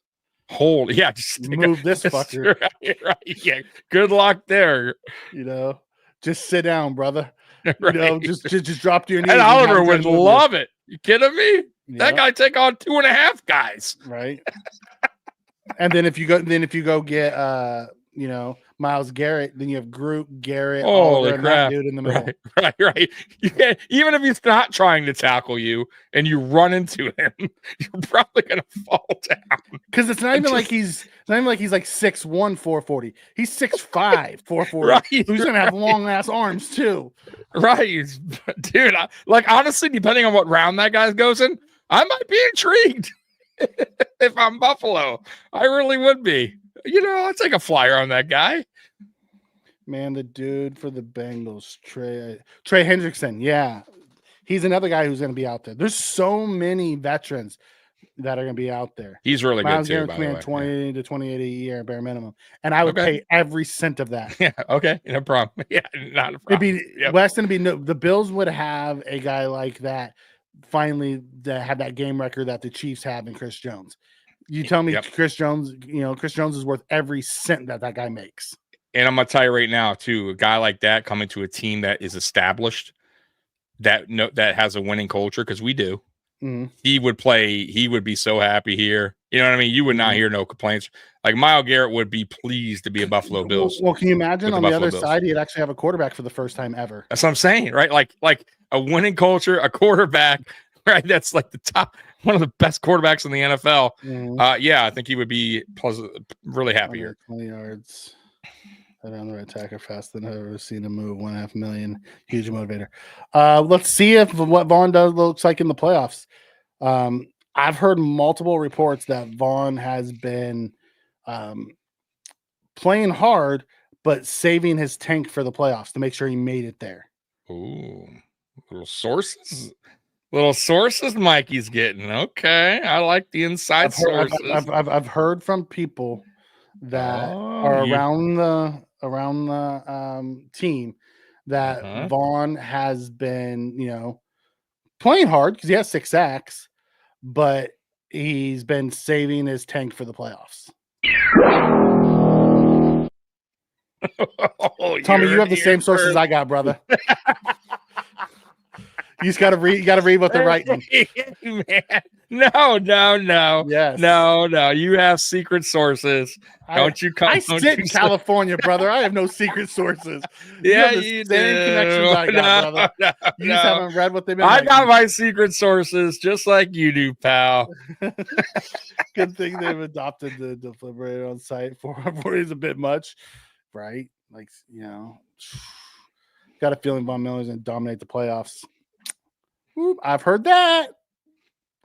Holy, just move this fucker. Right. Yeah. Good luck there. Just sit down, brother. Right. Just drop to your knees. And Oliver would love it. You kidding me? Yep. That guy take on 2.5 guys. Right. And then if you go get Myles Garrett, then you have Groot, Garrett, holy crap, that dude in the middle. Right. Even if he's not trying to tackle you and you run into him, you're probably gonna fall down. Because it's not even like he's like 6'1", 440. He's 6'5", 440. Right, he's gonna have long ass arms too. Right, dude. Honestly, depending on what round that guy goes in, I might be intrigued. If I'm Buffalo, I really would be. I'll take a flyer on that guy. Man, the dude for the Bengals, Trey Hendrickson. Yeah, he's another guy who's going to be out there. There's so many veterans that are going to be out there. He's really good too. By the way, 20 to 28 a year bare minimum, and I would pay every cent of that. Yeah. Okay. No problem. Yeah. Not a problem. The Bills would have a guy like that finally that had that game record that the Chiefs have in Chris Jones. You tell me Chris Jones, Chris Jones is worth every cent that guy makes. And I'm going to tell you right now, too, a guy like that coming to a team that is established, that has a winning culture, because we do. Mm-hmm. He would be so happy here. You know what I mean? You would not hear no complaints. Like Myles Garrett would be pleased to be a Buffalo Bills. Well, can you imagine on the other side, he'd actually have a quarterback for the first time ever? That's what I'm saying, right? Like a winning culture, a quarterback, right? That's like the top, one of the best quarterbacks in the NFL. Mm-hmm. I think he would be really happy here. 20 yards. Around the right tackle faster than I've ever seen him move. 1.5 million. Huge motivator. Let's see if what Vaughn does looks like in the playoffs. I've heard multiple reports that Vaughn has been playing hard, but saving his tank for the playoffs to make sure he made it there. Ooh, little sources. Little sources Mikey's getting. Okay. I like the inside sources. I've heard from people that are around the team that Vaughn has been, playing hard because he has 6 sacks, but he's been saving his tank for the playoffs. Tommy, you have the same sources I got, brother. You just gotta read. You gotta read what they're writing. Man. No. Yes. No. You have secret sources. Don't you come? I sit in California, brother. I have no secret sources. Yeah, you do. Same connections I got, brother. You just haven't read what they've been. I got my secret sources, just like you do, pal. Good thing they've adopted the defibrillator on site. 4 is a bit much, right? Like, got a feeling Von Miller's gonna dominate the playoffs. I've heard that.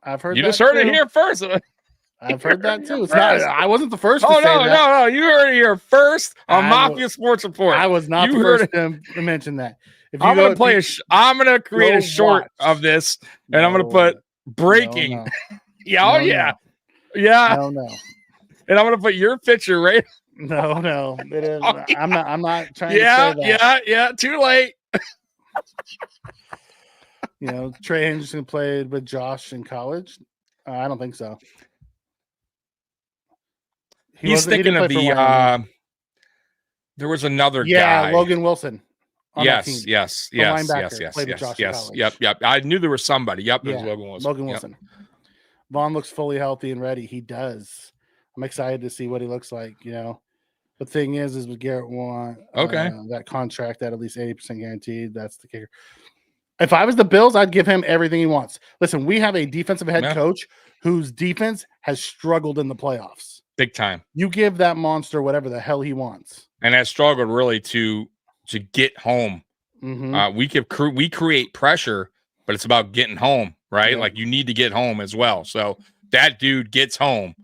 You just heard it here first. I've heard that too. It's not. I wasn't the first. No. You heard it here first on Mafia Sports Report. I was not the first to mention that. If you I'm gonna create a short of this, and I'm gonna put breaking. No. Yeah. No. And I'm gonna put your picture right. No. It is. I'm not trying to say that. Yeah. Too late. Trey Henderson played with Josh in college. I don't think so. He's thinking of the. There was another guy. Yeah, Logan Wilson. Yes. Yep. I knew there was somebody. Yep, it was Logan Wilson. Yep. Vaughn looks fully healthy and ready. He does. I'm excited to see what he looks like. The thing is with Garrett want that contract at least 80% guaranteed. That's the kicker. If I was the Bills, I'd give him everything he wants. Listen, we have a defensive head coach whose defense has struggled in the playoffs. Big time. You give that monster whatever the hell he wants. And has struggled really to get home. Mm-hmm. We create pressure, but it's about getting home, right? Yeah. Like you need to get home as well. So that dude gets home.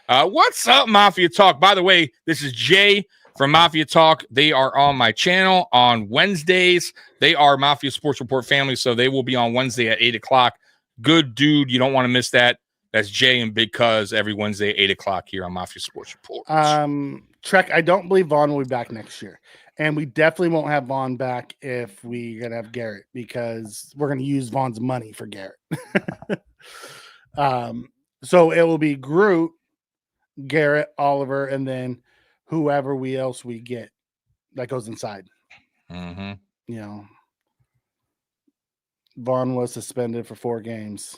What's up, Mafia Talk? By the way, this is Jay from Mafia Talk. They are on my channel on Wednesdays. They are Mafia Sports Report family, so they will be on Wednesday at 8 o'clock. Good dude. You don't want to miss that. That's Jay and Big Cuz every Wednesday at 8 o'clock here on Mafia Sports Report. Trek, I don't believe Vaughn will be back next year. And we definitely won't have Vaughn back if we're going to have Garrett because we're going to use Vaughn's money for Garrett. So it will be Groot, Garrett, Oliver, and then whoever else we get that goes inside. Mm-hmm. Vaughn was suspended for 4 games.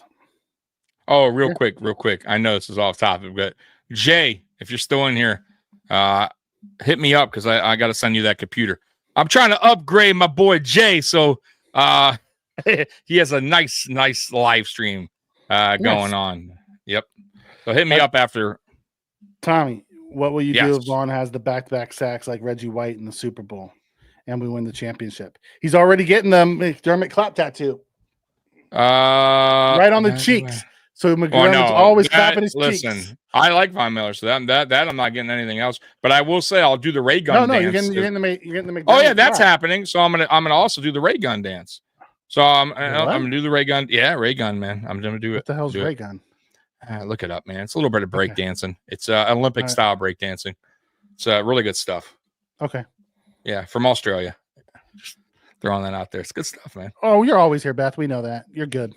Oh, real quick. I know this is off topic, but Jay, if you're still in here, hit me up because I got to send you that computer. I'm trying to upgrade my boy Jay, so he has a nice live stream going on. Yep. So hit me up after. Tommy, what will you do if Vaughn has the back-to-back sacks like Reggie White in the Super Bowl and we win the championship? He's already getting the McDermott clap tattoo. Right on the cheeks. So McDermott's always clapping his cheeks. I like Von Miller, so that I'm not getting anything else. But I will say I'll do the ray gun dance. You're getting the McDermott. Oh yeah, that's happening. So I'm gonna also do the ray gun dance. So I'm gonna do the ray gun. Yeah, ray gun, man. I'm gonna do it. What the hell's ray gun? Look it up, man. It's a little bit of break dancing. It's Olympic style break dancing. It's really good stuff. Okay. Yeah, from Australia. Just throwing that out there. It's good stuff, man. Oh, you're always here, Beth. We know that. You're good.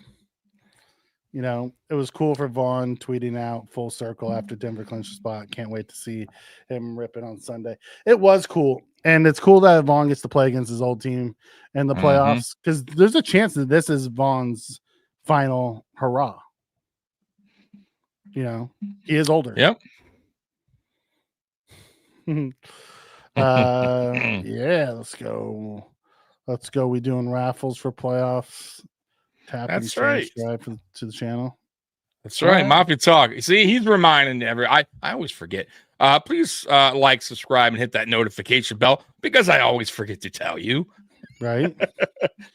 It was cool for Vaughn tweeting out full circle after Denver clinched the spot. Can't wait to see him rip it on Sunday. It was cool. And it's cool that Vaughn gets to play against his old team in the playoffs because there's a chance that this is Vaughn's final hurrah. He is older. Yep. Yeah, let's go. We doing raffles for playoffs. That's right. Subscribe to the channel. That's right. Mafia Talk. See, he's reminding I always forget. Please like, subscribe, and hit that notification bell because I always forget to tell you. right?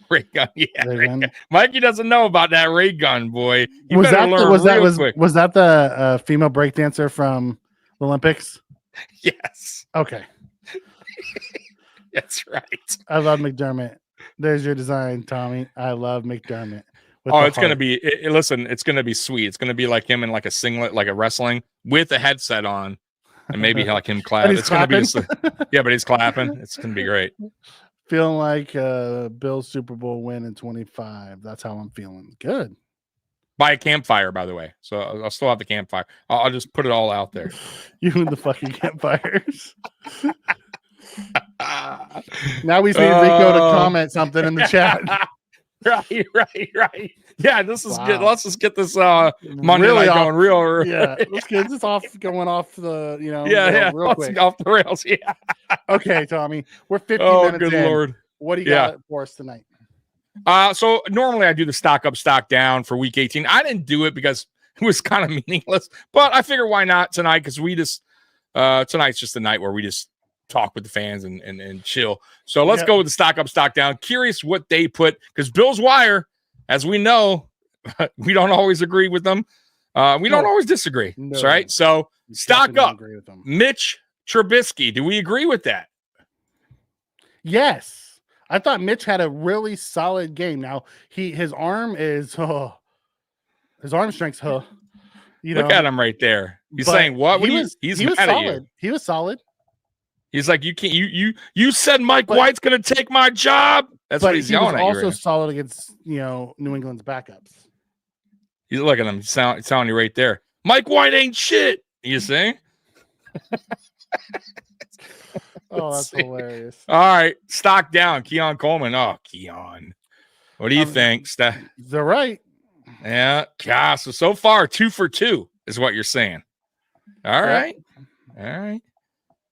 Ray gun, yeah. Ray Ray gun. gun. Mikey doesn't know about that ray gun, boy. You Was better that learn real quick. was that the female breakdancer from the Olympics? Yes, Okay, that's right. I love McDermott. There's your design, Tommy. I love McDermott. With Oh, the it's gonna heart. be. Listen, it's gonna be sweet. It's gonna be like him in like a singlet, like a wrestling with a headset on, and maybe like him clap. And he's It's gonna be. clapping? Yeah, but he's clapping. It's gonna be great. Feeling like Bill's Super Bowl win in 25. That's how I'm feeling. Good. By a campfire, by the way. So I'll still have the campfire. I'll just put it all out there. You and the fucking campfires. Now we just need Rico to comment something in the chat. Right. Yeah, this is good. Wow. Let's just get this Monday Really night off- going real. Yeah, let's get this going off the, real Let's quick. go off the rails. Yeah. Okay, Tommy, we're 50 Oh, minutes good in. Lord. What do you Yeah. got for us tonight? So normally I do the stock up, stock down for week 18. I didn't do it because it was kind of meaningless, but I figure why not tonight? Because we just tonight's just the night where we just talk with the fans and chill. So let's go with the stock up, stock down. Curious what they put, because Bill's Wire, as we know, we don't always agree with them. We don't always disagree. No. Right? So stock Definitely up. agree with them. Mitch Trubisky. Do we agree with that? Yes. I thought Mitch had a really solid game. Now his arm is his arm strength's Look at him right there. He's but saying what? he was He's mad mad at you. solid. He was solid. He's like, you can't. You said Mike White's going to take my job. That's what he's he was yelling at you. also Right now. solid against New England's backups. He's looking at him. He's telling you right there. Mike White ain't shit. You see? Oh, that's hilarious. All right, stock down. Keon Coleman. Oh, Keon. What do you think? They're right. Yeah. God, so far 2 for 2 is what you're saying. All right. All right.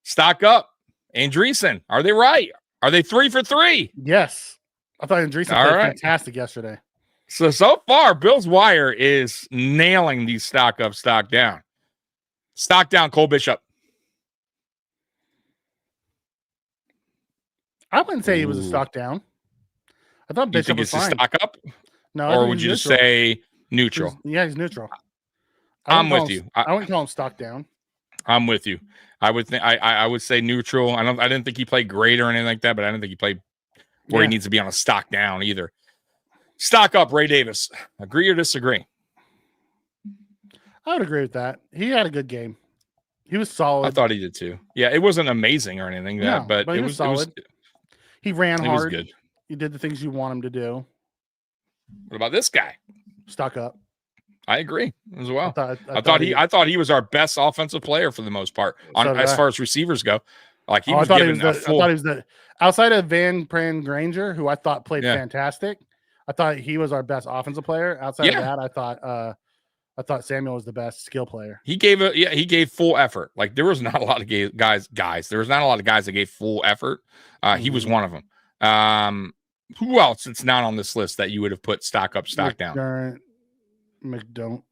Stock up. Andreessen. Are they right? Are they 3 for 3? Yes. I thought Andreessen played fantastic yesterday. So far, Bill's Wire is nailing these stock up, stock down. Stock down, Cole Bishop. I wouldn't say he was a stock down. I thought You Bishop think was it's a fine. stock up? No, I Or think would he's you just neutral. say neutral? He's neutral. I'm with you. I wouldn't call him stock down. I'm with you. I would think I would say neutral. I didn't think he played great or anything like that, but I didn't think he played where he needs to be on a stock down either. Stock up, Ray Davis. Agree or disagree? I would agree with that. He had a good game. He was solid. I thought he did too. Yeah, it wasn't amazing or anything, but he it was was solid. He ran it hard. was good. He did the things you want him to do. What about this guy? Stock up. I agree as well. I thought he was our best offensive player for the most part as far as receivers go. Like he was given a full. I thought he was the outside of Van Pran Granger, who I thought played fantastic. I thought he was our best offensive player. Outside of that, I thought Samuel was the best skill player. He gave full effort. Like there was not a lot of guys. There was not a lot of guys that gave full effort. He was one of them. Who else that's not on this list that you would have put stock up, stock down? Don't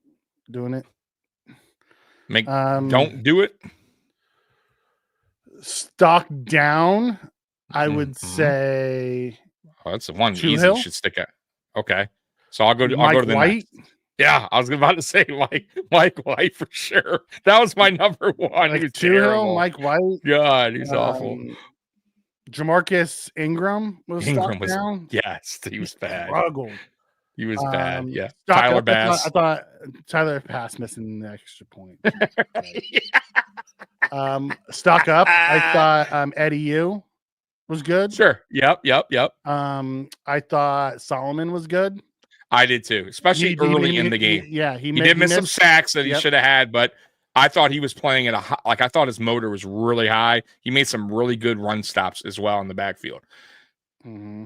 doing it. Don't do it. Stock down. I would say. Oh, that's the one Two easy Hill? should stick at. Okay, so I'll go to the White. next. Yeah, I was about to say Mike White for sure. That was my number one. He was Two Hill, terrible. Mike White. God, he's awful. Jamarcus Ingram was down. Yes, he was bad. Struggled. He was bad. Yeah, Tyler Tyler Bass. I thought Tyler Bass missing the extra point. Stock up. I thought Eddie U was good. Sure. Yep. I thought Solomon was good. I did too, especially early in the game. He did miss some sacks that he should have had, but I thought he was playing at I thought his motor was really high. He made some really good run stops as well in the backfield. Mm-hmm.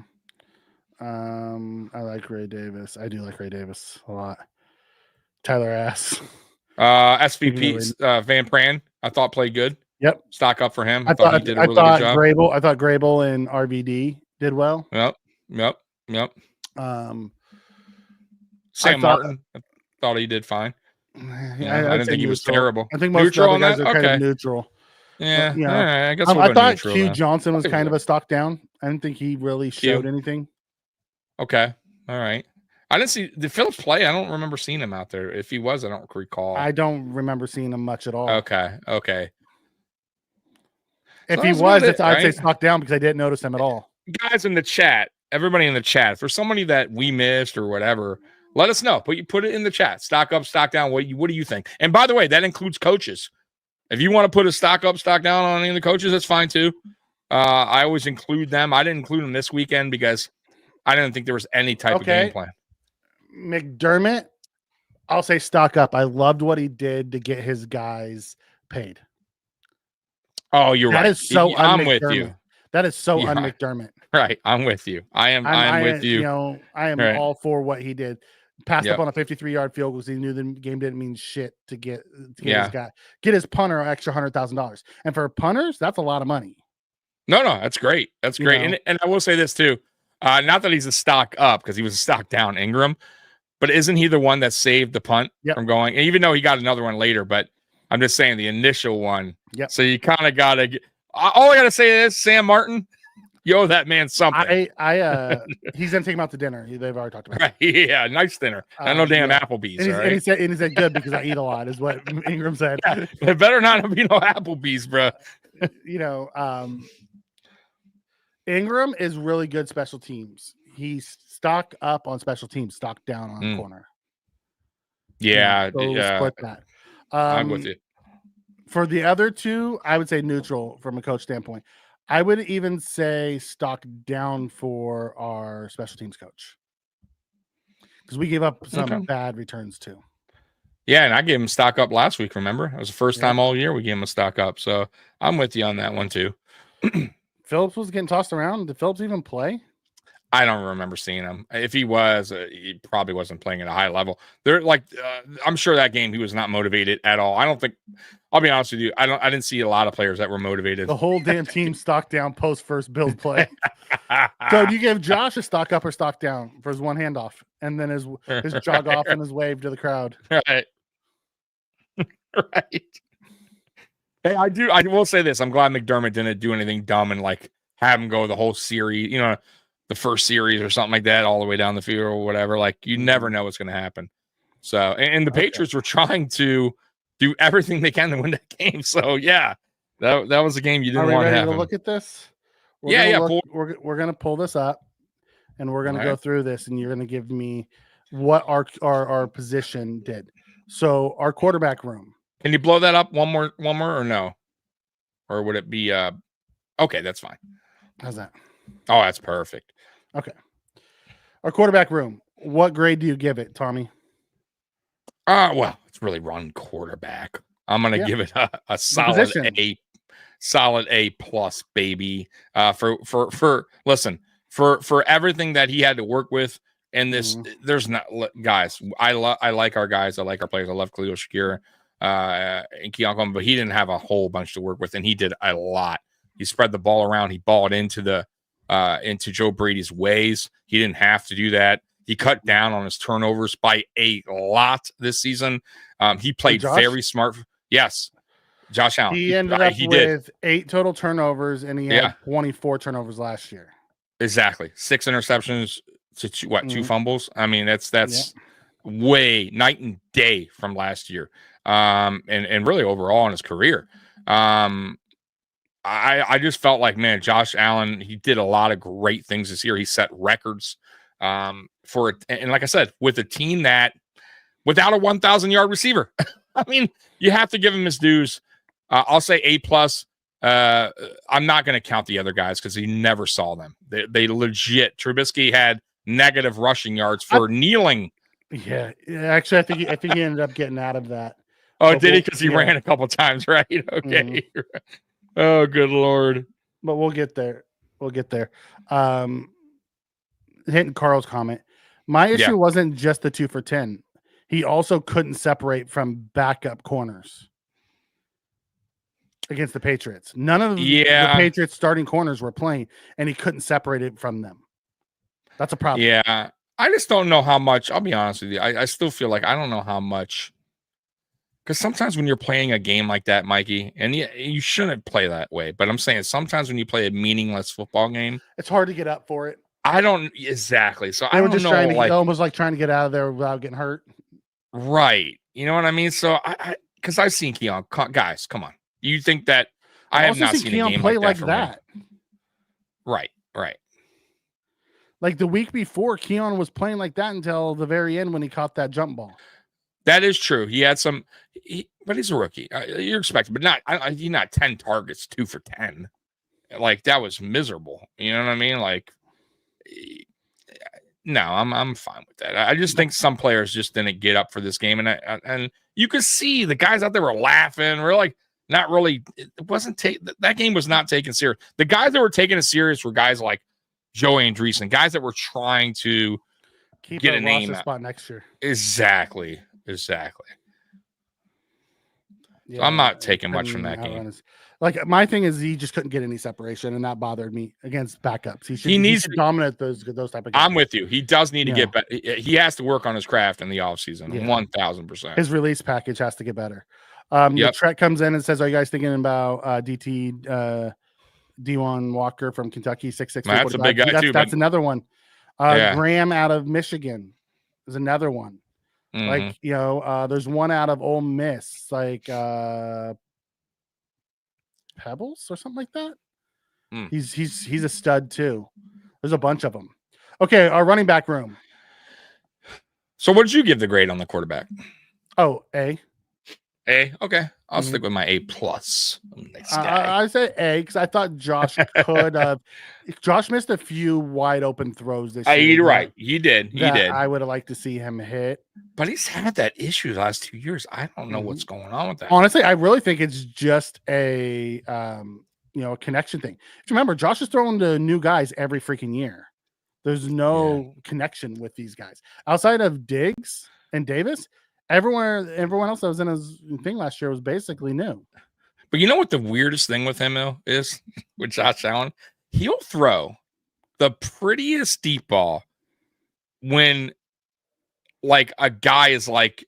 I like Ray Davis. I do like Ray Davis a lot. Tyler Ass. SVP Van Pran, I thought played good. Yep. Stock up for him. I thought he did a really good job. I thought Grable and RVD did well. Yep. Sam Martin, I thought he did fine. I didn't think he was terrible. I think most other guys are kind of neutral. Yeah. But, I guess I thought neutral, Q Johnson was kind of a stock down. I didn't think he really showed anything. Okay. All right. I didn't see. Did Phillips play? I don't remember seeing him out there. If he was, I don't recall. I don't remember seeing him much at all. Okay. If So he that's was, about it, I'd say right? stock down because I didn't notice him at all. Guys in the chat, everybody in the chat, for somebody that we missed or whatever, let us know. Put it in the chat. Stock up, stock down. What do you think? And by the way, that includes coaches. If you want to put a stock up, stock down on any of the coaches, that's fine too. I always include them. I didn't include them this weekend because I didn't think there was any type of game plan. McDermott, I'll say stock up. I loved what he did to get his guys paid. Oh, you're right. That is so I'm with you. That is so un-McDermott. Right. I'm with you. I'm with you. You know, I am all for what he did. Passed up on a 53-yard field goal because he knew the game didn't mean shit to get his guy, get his punter an extra $100,000. And for punters, that's a lot of money. No, that's great. That's great. And I will say this too. Not that he's a stock up because he was a stock down, Ingram, but isn't he the one that saved the punt from going? And even though he got another one later, but I'm just saying the initial one. Yep. So you kind of got to. All I got to say is Sam Martin. You owe that man something. He's gonna take him out to dinner. They've already talked about it. Right. Yeah, nice dinner. Not no damn Applebee's. And he said good because I eat a lot, is what Ingram said. It better not be no Applebee's, bro. You know, Ingram is really good special teams. He's stock up on special teams, stock down on corner. Yeah, split that. I'm with you. For the other two, I would say neutral from a coach standpoint. I would even say stock down for our special teams coach because we gave up some bad returns too. Yeah, and I gave him stock up last week. Remember, it was the first time all year we gave him a stock up. So I'm with you on that one too. Phillips was getting tossed around. Did Phillips even play? I don't remember seeing him. If he was, he probably wasn't playing at a high level. I'm sure that game he was not motivated at all. I don't think. I'll be honest with you. I didn't see a lot of players that were motivated. The whole damn team stock down post first Bills play. So do you give Josh a stock up or stock down for his one handoff, and then his jog off and his wave to the crowd? Right. Right. Hey, I will say this. I'm glad McDermott didn't do anything dumb and like have him go the whole series. You know, the first series or something like that, all the way down the field or whatever. Like you never know what's going to happen. So, and the Patriots were trying to do everything they can to win that game. So yeah, that was a game you didn't want to have. Look at this. We're gonna pull this up, and we're gonna go through this, and you're gonna give me what our position did. So our quarterback room. Can you blow that up one more or no? Or would it be okay, that's fine. How's that? Oh, that's perfect. Okay. Our quarterback room. What grade do you give it, Tommy? Well, it's really run quarterback. I'm gonna give it a solid solid A plus, baby. For everything that he had to work with. And this, there's not guys. I like our guys. I like our players. I love Khalil Shakir and Keon, but he didn't have a whole bunch to work with, and he did a lot. He spread the ball around. He balled into Joe Brady's ways. He didn't have to do that. He cut down on his turnovers by a lot this season. He played very smart. Yes, Josh Allen. He ended up with 8 total turnovers, and he had 24 turnovers last year. Exactly, 6 interceptions to 2 fumbles. I mean, that's way night and day from last year, and really overall in his career. I just felt like, man, Josh Allen, he did a lot of great things this year. He set records for it, and like I said, with a team that without a 1,000-yard receiver, I mean, you have to give him his dues. I'll say A plus. I'm not going to count the other guys because he never saw them. They legit. Trubisky had negative rushing yards for kneeling. Yeah, actually, I think he ended up getting out of that. Oh, did he? Because he ran a couple times, right? Okay. Oh, good Lord. But we'll get there. Hitting Carl's comment. My issue wasn't just the 2 for 10. He also couldn't separate from backup corners against the Patriots. None of the Patriots starting corners were playing, and he couldn't separate it from them. That's a problem. Yeah. I just don't know how much. I'll be honest with you. I still feel like I don't know how much Because sometimes when you're playing a game like that, Mikey, and you shouldn't play that way, but I'm saying sometimes when you play a meaningless football game, it's hard to get up for it. I don't exactly. So They I were don't just know, trying to like, almost like trying to get out of there without getting hurt. right? You know what I mean? So because I've seen Keon, guys, come on. You think that I have not seen Keon a game play like that. Right. Like the week before, Keon was playing like that until the very end when he caught that jump ball. That is true. He had some, but he's a rookie. You're expected, but not. He's not 10 targets, 2 for 10. Like that was miserable. You know what I mean? Like, no, I'm fine with that. I just think some players just didn't get up for this game, and you could see the guys out there were laughing. We're like, not really. It wasn't that game was not taken serious. The guys that were taking it serious were guys like Joey Andreessen, guys that were trying to get a name spot next year. Exactly. Yeah, So I'm not taking much from that game. Like my thing is, he just couldn't get any separation, and that bothered me against backups. He needs to dominate those type of games. I'm with you. He does need to get better. He has to work on his craft in the offseason. 1,000%. His release package has to get better. Trek comes in and says, "Are you guys thinking about DT D1 Walker from Kentucky, 6'6"? That's a big guy too. That's another one. Graham out of Michigan is another one. Like, there's one out of Ole Miss, like Pebbles or something like that. He's a stud too. There's a bunch of them. Okay, our running back room. So what did you give the grade on the quarterback? Oh, A. Okay. I'll stick with my A+. Next guy. I say A because I thought Josh could have. Josh missed a few wide open throws this year. You're right. He did. I would have liked to see him hit. But he's had that issue the last 2 years. I don't know what's going on with that. Honestly, I really think it's just a a connection thing. Remember, Josh is throwing to new guys every freaking year. There's no connection with these guys outside of Diggs and Davis. Everyone else that was in his thing last year was basically new. But you know what the weirdest thing with him is with Josh Allen? He'll throw the prettiest deep ball when like a guy is like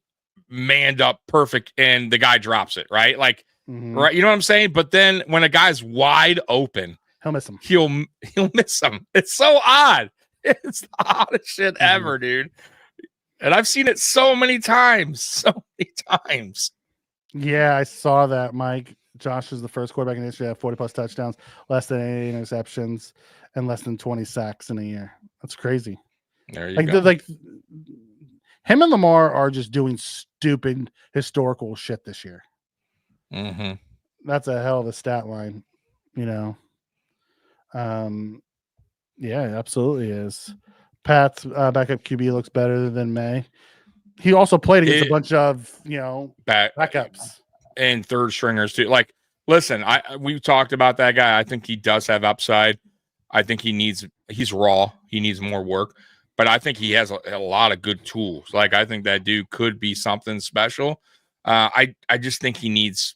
manned up perfect and the guy drops it, right? Like, right. You know what I'm saying? But then when a guy's wide open, he'll miss him. He'll miss him. It's so odd. It's the oddest shit ever, dude. And I've seen it so many times. Yeah, I saw that, Mike. Josh is the first quarterback in history to have 40-plus touchdowns, less than 80 interceptions, and less than 20 sacks in a year. That's crazy. There you go. Like him and Lamar are just doing stupid historical shit this year. That's a hell of a stat line, Yeah, it absolutely is. Pat's backup QB looks better than May. He also played against a bunch of, backups and third stringers too. Like, listen, we've talked about that guy. I think he does have upside. I think he's raw. He needs more work, but I think he has a lot of good tools. Like, I think that dude could be something special. I just think he needs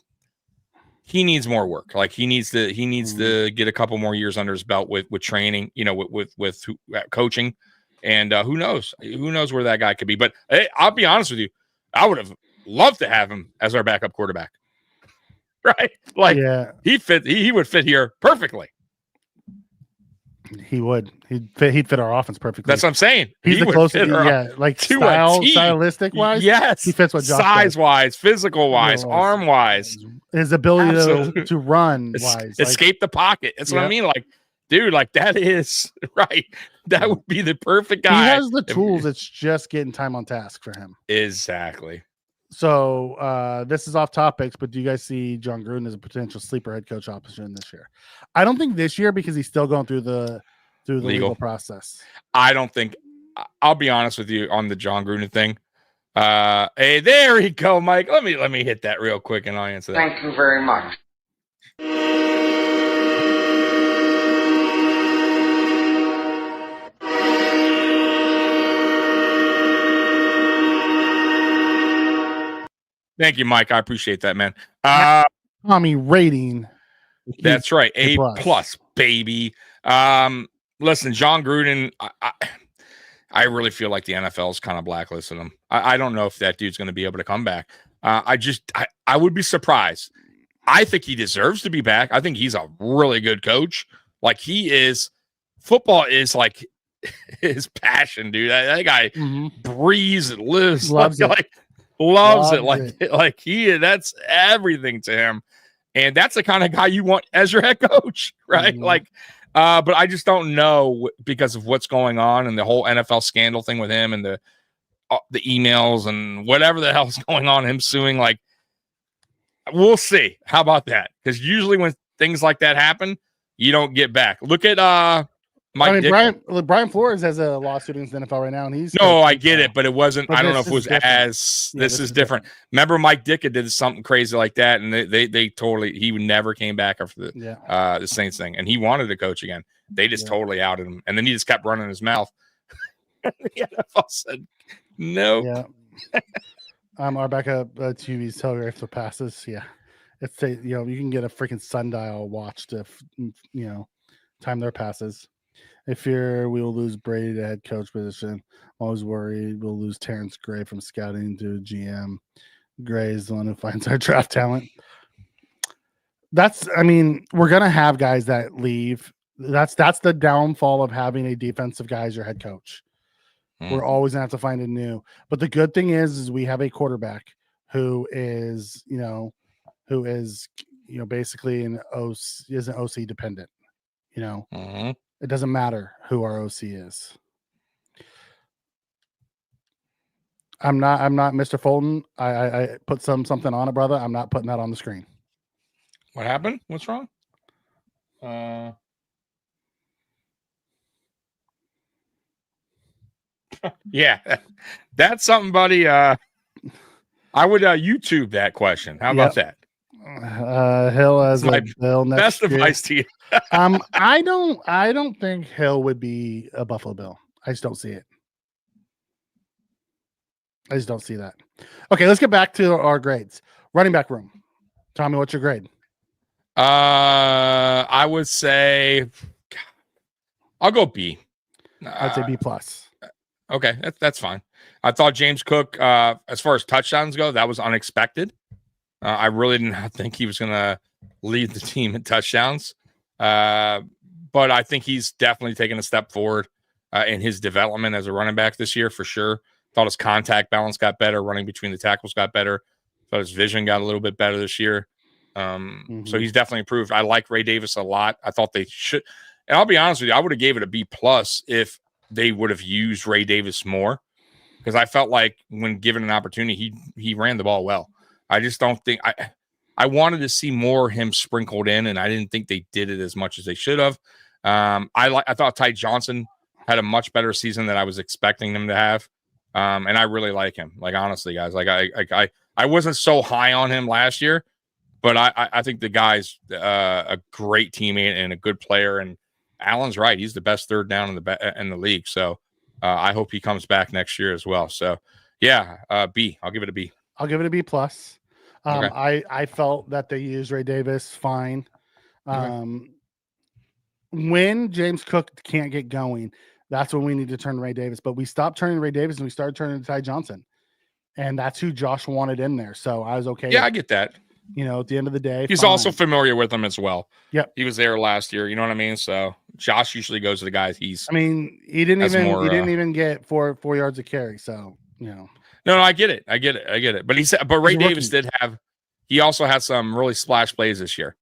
more work. Like he needs to get a couple more years under his belt with training, with coaching. And who knows where that guy could be. But hey, I'll be honest with you. I would have loved to have him as our backup quarterback. Right? Like he would fit here perfectly. He would. He'd fit our offense perfectly. That's what I'm saying. He's the closest, like stylistic wise. Yes. He fits what Josh size wise, physical wise, arm wise. His ability to run wise. Escape the pocket. That's what I mean. Like, dude, like that is right. That would be the perfect guy. He has the tools. It's just getting time on task for him. Exactly. So this is off topics, but do you guys see John Gruden as a potential sleeper head coach option this year? I don't think this year because he's still going through the legal process. I don't think. I'll be honest with you on the John Gruden thing. Hey, there you go, Mike. Let me hit that real quick and I'll answer that. Thank you very much. Thank you, Mike. I appreciate that, man. Tommy rating. That's right. A plus, baby. Listen, John Gruden, I really feel like the NFL's kind of blacklisted him. I don't know if that dude's going to be able to come back. I would be surprised. I think he deserves to be back. I think he's a really good coach. Like he is. Football is like his passion, dude. That guy breathes and lives, loves it. Like that's everything to him. And that's the kind of guy you want as your head coach, right? Like, but I just don't know because of what's going on and the whole NFL scandal thing with him and the emails and whatever the hell's going on, him suing. Like, we'll see. How about that? Because usually when things like that happen, you don't get back. Look at Brian Flores has a lawsuit against the NFL right now, and he's I get it, but it wasn't. I don't know if it was different. This is different. Remember, Mike Ditka did something crazy like that, and they totally he never came back after the Saints thing, and he wanted to coach again. They just totally outed him, and then he just kept running his mouth. The NFL said no. Yeah. Our backup TV's telegraph for passes. Yeah, it's you can get a freaking sundial watch to time their passes. I fear we will lose Brady to head coach position. I'm always worried we'll lose Terrence Gray from scouting to GM. Gray is the one who finds our draft talent. We're gonna have guys that leave. That's the downfall of having a defensive guy as your head coach. We're always gonna have to find a new. But the good thing is we have a quarterback who is basically isn't OC dependent. It doesn't matter who our OC is. I'm not Mr. Fulton. I put something on it, brother. I'm not putting that on the screen. What happened? What's wrong? Yeah, that's something, buddy. I would YouTube that question. How about that? Hill as my Bill next best advice to you. I don't think Hill would be a Buffalo Bill. I just don't see it. I just don't see that. Okay, let's get back to our grades. Running back room. Tommy, what's your grade? I would say I'll go B. I'd say B plus. Okay, that's fine. I thought James Cook, as far as touchdowns go, that was unexpected. I really didn't think he was going to lead the team in touchdowns. But I think he's definitely taken a step forward in his development as a running back this year for sure. Thought his contact balance got better. Running between the tackles got better. Thought his vision got a little bit better this year. So he's definitely improved. I like Ray Davis a lot. I thought they should. And I'll be honest with you, I would have gave it a B plus if they would have used Ray Davis more. Because I felt like when given an opportunity, he ran the ball well. I just don't think I wanted to see more him sprinkled in, and I didn't think they did it as much as they should have. I thought Ty Johnson had a much better season than I was expecting him to have. And I really like him. Like, honestly, guys, like I wasn't so high on him last year, but I think the guy's a great teammate and a good player. And Allen's right. He's the best third down in the league. So I hope he comes back next year as well. So yeah, B. I'll give it a B. I'll give it a B plus. Okay. I felt that they used Ray Davis fine. When James Cook can't get going, that's when we need to turn to Ray Davis. But we stopped turning to Ray Davis and we started turning to Ty Johnson. And that's who Josh wanted in there. So I was okay. Yeah, I get that. At the end of the day, he's also familiar with them as well. Yep. He was there last year. You know what I mean? So Josh usually goes to the guys he didn't even get four yards of carry. So, No, I get it. But Ray Davis he also had some really splash plays this year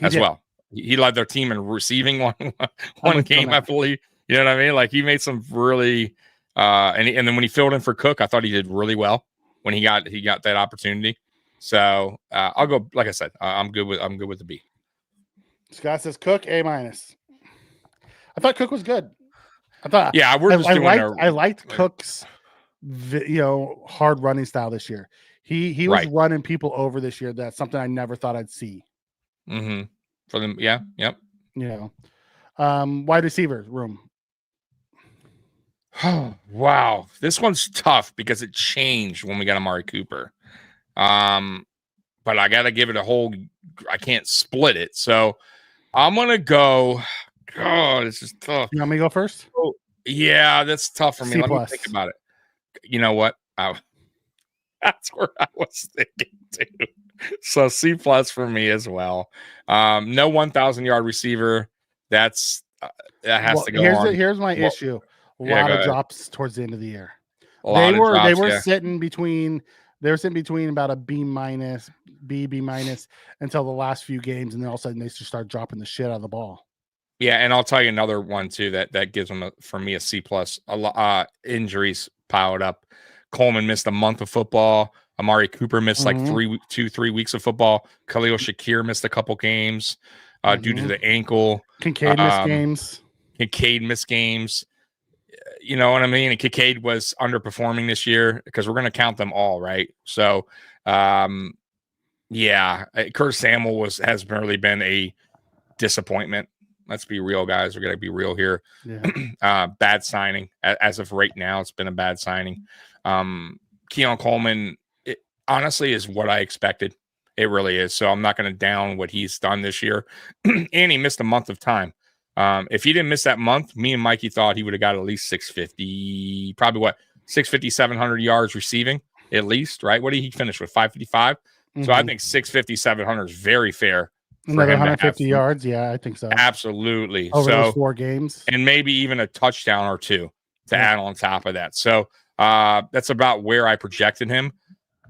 as well. He led their team in receiving one game, I believe. You know what I mean? Like, he made some really and then when he filled in for Cook, I thought he did really well when he got that opportunity. So I'll go, like I said, I'm good with the B. Scott says Cook A minus. I thought Cook was good. I liked Cook's hard running style this year. He was running people over this year. That's something I never thought I'd see. Mm-hmm. For them, yeah, yep. Wide receiver room. Oh, wow. This one's tough because it changed when we got Amari Cooper. But I got to give it I can't split it. So I'm going to go. Oh, this is tough. You want me to go first? Oh, yeah, that's tough for me. Let me think about it. You know what? That's where I was thinking too. So C+ for me as well. No 1,000 yard receiver. That has to go on. Here's my issue. A yeah, lot go of ahead. drops towards the end of the year. They were sitting between about a B- B- until the last few games, and then all of a sudden they just start dropping the shit out of the ball. Yeah, and I'll tell you another one too that gives them for me a C+. Injuries piled up. Coleman missed a month of football. Amari Cooper missed like 3 weeks of football. Khalil Shakir missed a couple games due to the ankle. Kincaid missed games. Kincaid missed games. You know what I mean? And Kincaid was underperforming this year because we're going to count them all, right? So, yeah, Curtis Samuel has really been a disappointment. Let's be real, guys. We're going to be real here. Yeah. Bad signing. As of right now, it's been a bad signing. Keon Coleman, honestly, is what I expected. It really is. So I'm not going to down what he's done this year. And he missed a month of time. If he didn't miss that month, me and Mikey thought he would have got at least 650, probably 650, 700 yards receiving at least, right? What did he finish with? 555. So I think 650, 700 is very fair. Another 150 yards. Yeah, I think so. Absolutely. Over those 4 games. And maybe even a touchdown or 2 to add on top of that. So that's about where I projected him.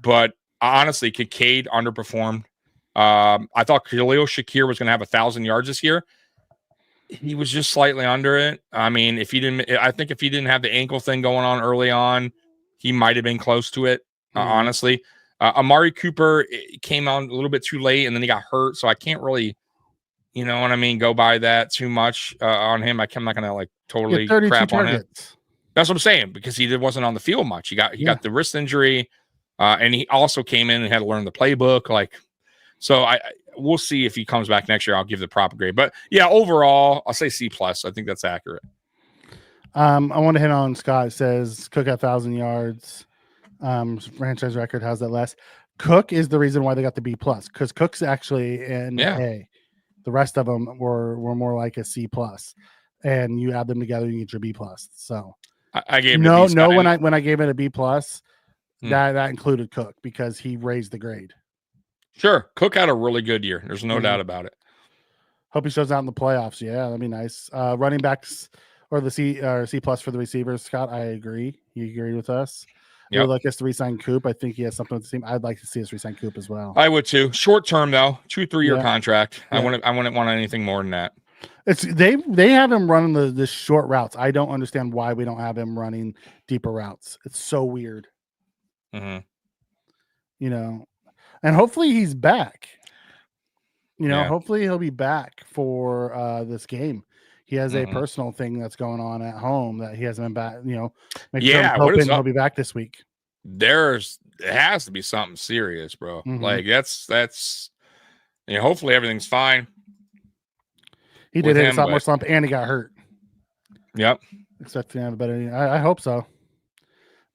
But honestly, Kincaid underperformed. I thought Khalil Shakir was going to have 1,000 yards this year. He was just slightly under it. I mean, I think if he didn't have the ankle thing going on early on, he might have been close to it, honestly. Amari Cooper came on a little bit too late, and then he got hurt, so I can't really, you know what I mean, go by that too much on him. I'm not going to like totally crap on him. That's what I'm saying, because he wasn't on the field much. He got the wrist injury, and he also came in and had to learn the playbook. So we'll see if he comes back next year. I'll give the proper grade. But yeah, overall, I'll say C+. I think that's accurate. I want to hit on Scott. It says Cook at 1,000 yards. Franchise record. How's that last? Cook is the reason why they got the B+, because Cook's actually an A. The rest of them were more like a C+, and you add them together, you get your B+. So I gave when I gave it a B+, that included Cook because he raised the grade. Sure, Cook had a really good year. There's no doubt about it. Hope he shows out in the playoffs. Yeah, that'd be nice. Running backs or the C plus for the receivers. Scott, I agree. You agreed with us. I would like us to re-sign Coop. I think he has something with the team. I'd like to see us re-sign Coop as well. I would too. Short term though, 2-3 year contract. Yeah. I wouldn't want anything more than that. They have him running the short routes. I don't understand why we don't have him running deeper routes. It's so weird. Mm-hmm. You know, and hopefully he's back. You know, hopefully he'll be back for this game. He has a personal thing that's going on at home that he hasn't been back. You know, he'll be back this week. It has to be something serious, bro. Like that's. Hopefully everything's fine. He did hit a sophomore slump and he got hurt. Yep. Expecting to have a better. I hope so.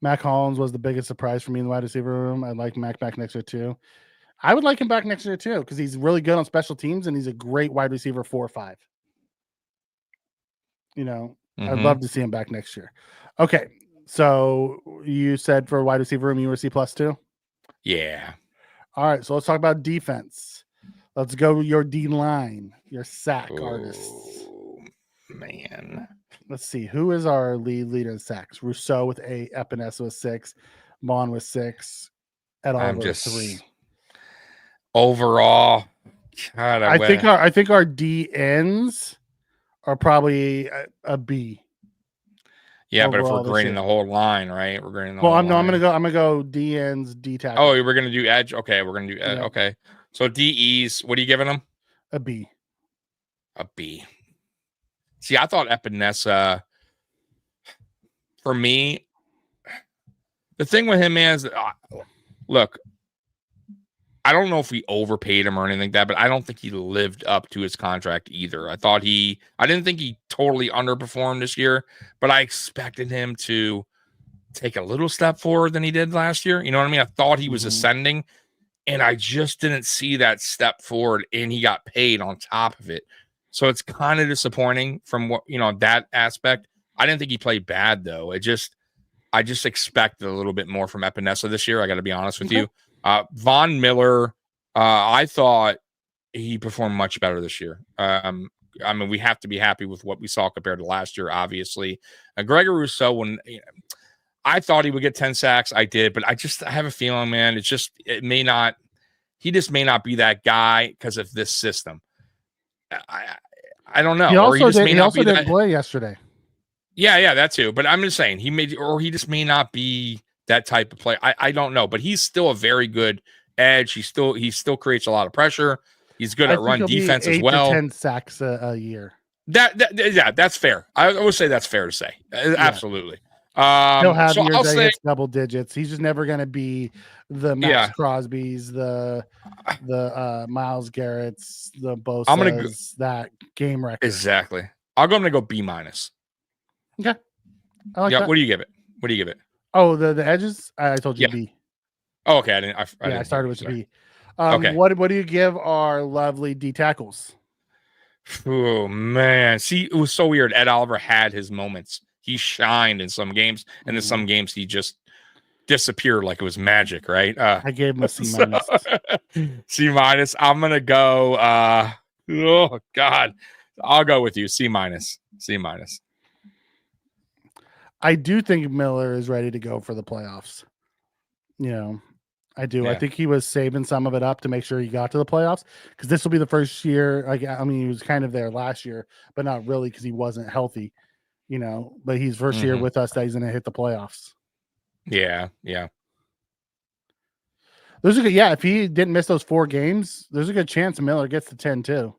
Mac Hollins was the biggest surprise for me in the wide receiver room. I'd like Mac back next year too. I would like him back next year too because he's really good on special teams and he's a great wide receiver 4 or 5. You know, I'd love to see him back next year. Okay, so you said for wide receiver room you were C+ too? Yeah. All right, so let's talk about defense. Let's go your D line, your sack artists. Man. Let's see. Who is our leader in sacks? Rousseau with 8, Epinesa with 6, Vaughn with 6, et al. With 3. Overall, God, I think our D ends are probably a B. Yeah, but if we're grading the whole line, right? We're grading the whole line. I'm gonna go D ends, D tackle. Oh, we're gonna do edge. Okay, we're gonna do edge. Yeah. Okay. So DEs, what are you giving them? A B. A B. See, I thought Epinesa, for me, the thing with him is, look, I don't know if we overpaid him or anything like that, but I don't think he lived up to his contract either. I didn't think he totally underperformed this year, but I expected him to take a little step forward than he did last year. You know what I mean? I thought he was ascending, and I just didn't see that step forward, and he got paid on top of it. So it's kind of disappointing from what, that aspect. I didn't think he played bad though. I just expected a little bit more from Epinesa this year. I got to be honest with you. Von Miller, I thought he performed much better this year. I mean, we have to be happy with what we saw compared to last year, obviously. Gregor Rousseau, I thought he would get 10 sacks. I did, but I have a feeling, man, he just may not be that guy because of this system. I don't know. He also didn't play yesterday. Yeah, that too. But I'm just saying he just may not be that type of player. I don't know, but he's still a very good edge. He still creates a lot of pressure. He's good at run defense as well. 10 sacks a year. That's fair. I would say that's fair to say. Absolutely. He'll have so years I'll that he say hits double digits. He's just never going to be the Max Crosby's, the Myles Garrett's, the Bosa's, that game record. Exactly. I'm going to go B-. Okay. I like that. What do you give it? Oh, the edges? I told you B. Oh, okay. I started with B. Okay. What do you give our lovely D tackles? Oh, man. See, it was so weird. Ed Oliver had his moments. He shined in some games, and in some games he just disappeared like it was magic, right? I gave him a C-. C-. I'm going to go, oh, God. I'll go with you. C-. C-. I do think Miller is ready to go for the playoffs. I do. Yeah. I think he was saving some of it up to make sure he got to the playoffs because this will be the first year. He was kind of there last year, but not really because he wasn't healthy, but he's first year with us that he's going to hit the playoffs. Yeah. There's if he didn't miss those 4 games, there's a good chance Miller gets to 10 too.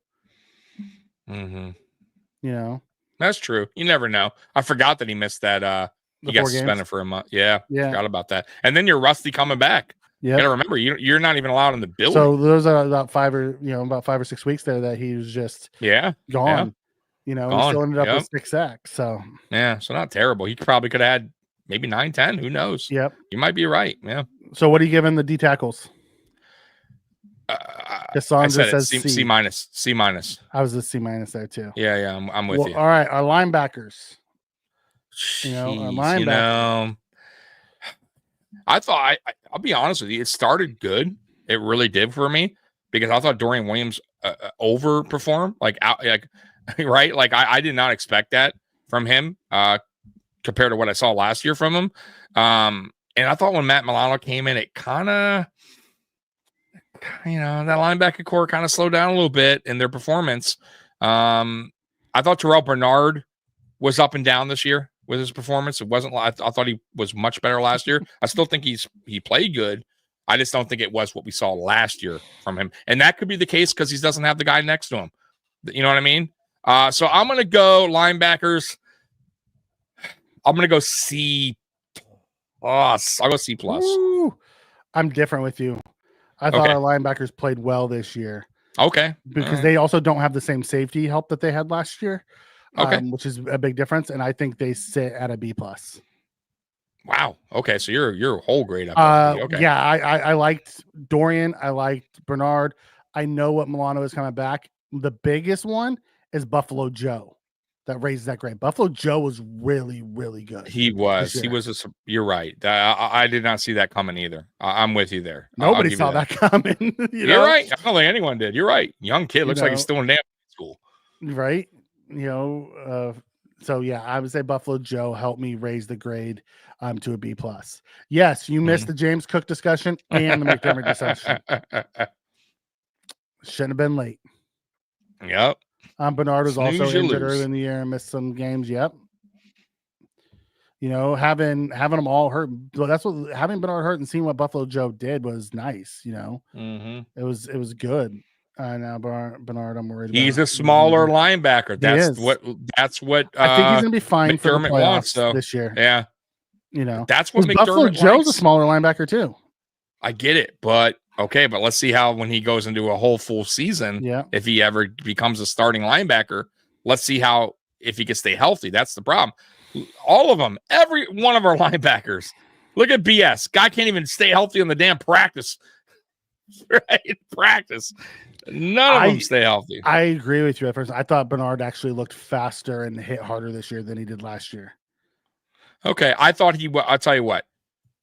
That's true. You never know. I forgot that he missed that. He got suspended for a month. Yeah. Forgot about that. And then you're rusty coming back. Yeah. You got to remember, you're not even allowed in the building. So there's about 5 or 6 weeks there that he was just gone. He still ended up with 6 sacks. So so not terrible. He probably could have had maybe 9, 10. Who knows? Yep. You might be right. Yeah. So what are you giving the D tackles? Cassandra says C-. C-. I was a C- there too. Yeah. I'm with you. All right, our linebackers. Jeez, I thought I'll be honest with you. It started good. It really did for me because I thought Dorian Williams overperformed. Right? Like I did not expect that from him compared to what I saw last year from him. And I thought when Matt Milano came in, it kind of, that linebacker core kind of slowed down a little bit in their performance. I thought Terrell Bernard was up and down this year with his performance. It wasn't. I thought he was much better last year. I still think he played good. I just don't think it was what we saw last year from him. And that could be the case because he doesn't have the guy next to him. You know what I mean? So I'm going to go linebackers. I'm going to go C+. I'll go C+. Ooh, I'm different with you. I thought our linebackers played well this year. Okay. Because they also don't have the same safety help that they had last year. Which is a big difference. And I think they sit at a B+. Wow. Okay. So you're a whole grade up. Okay. Yeah. I liked Dorian. I liked Bernard. I know what Milano is coming back. The biggest one is Buffalo Joe that raised that grade. Buffalo Joe was really, really good. He was. You're right. I did not see that coming either. I'm with you there. Nobody saw that coming. You're right. I don't think anyone did. You're right. Young kid looks like he's still in damn school. Right. So yeah, I would say Buffalo Joe helped me raise the grade to a B+. Yes, you missed the James Cook discussion and the McDermott discussion. Shouldn't have been late. Yep. Bernard was also injured early in the year and missed some games. Yep. Having them all hurt. Well, that's what having Bernard hurt and seeing what Buffalo Joe did was nice. It was good. Now Bernard, I'm worried. He's a smaller linebacker. That's what. I think he's gonna be fine McDermott for the playoffs wants this year. Yeah. That's what McDermott Buffalo Joe's likes. a smaller linebacker too. I get it, but let's see how when he goes into a whole full season. Yeah. If he ever becomes a starting linebacker, let's see if he can stay healthy. That's the problem. All of them, every one of our linebackers. Look at BS. Guy can't even stay healthy in the damn practice. Right? Practice. None of them stay healthy. I agree with you at first. I thought Bernard actually looked faster and hit harder this year than he did last year. Okay, I thought I'll tell you what.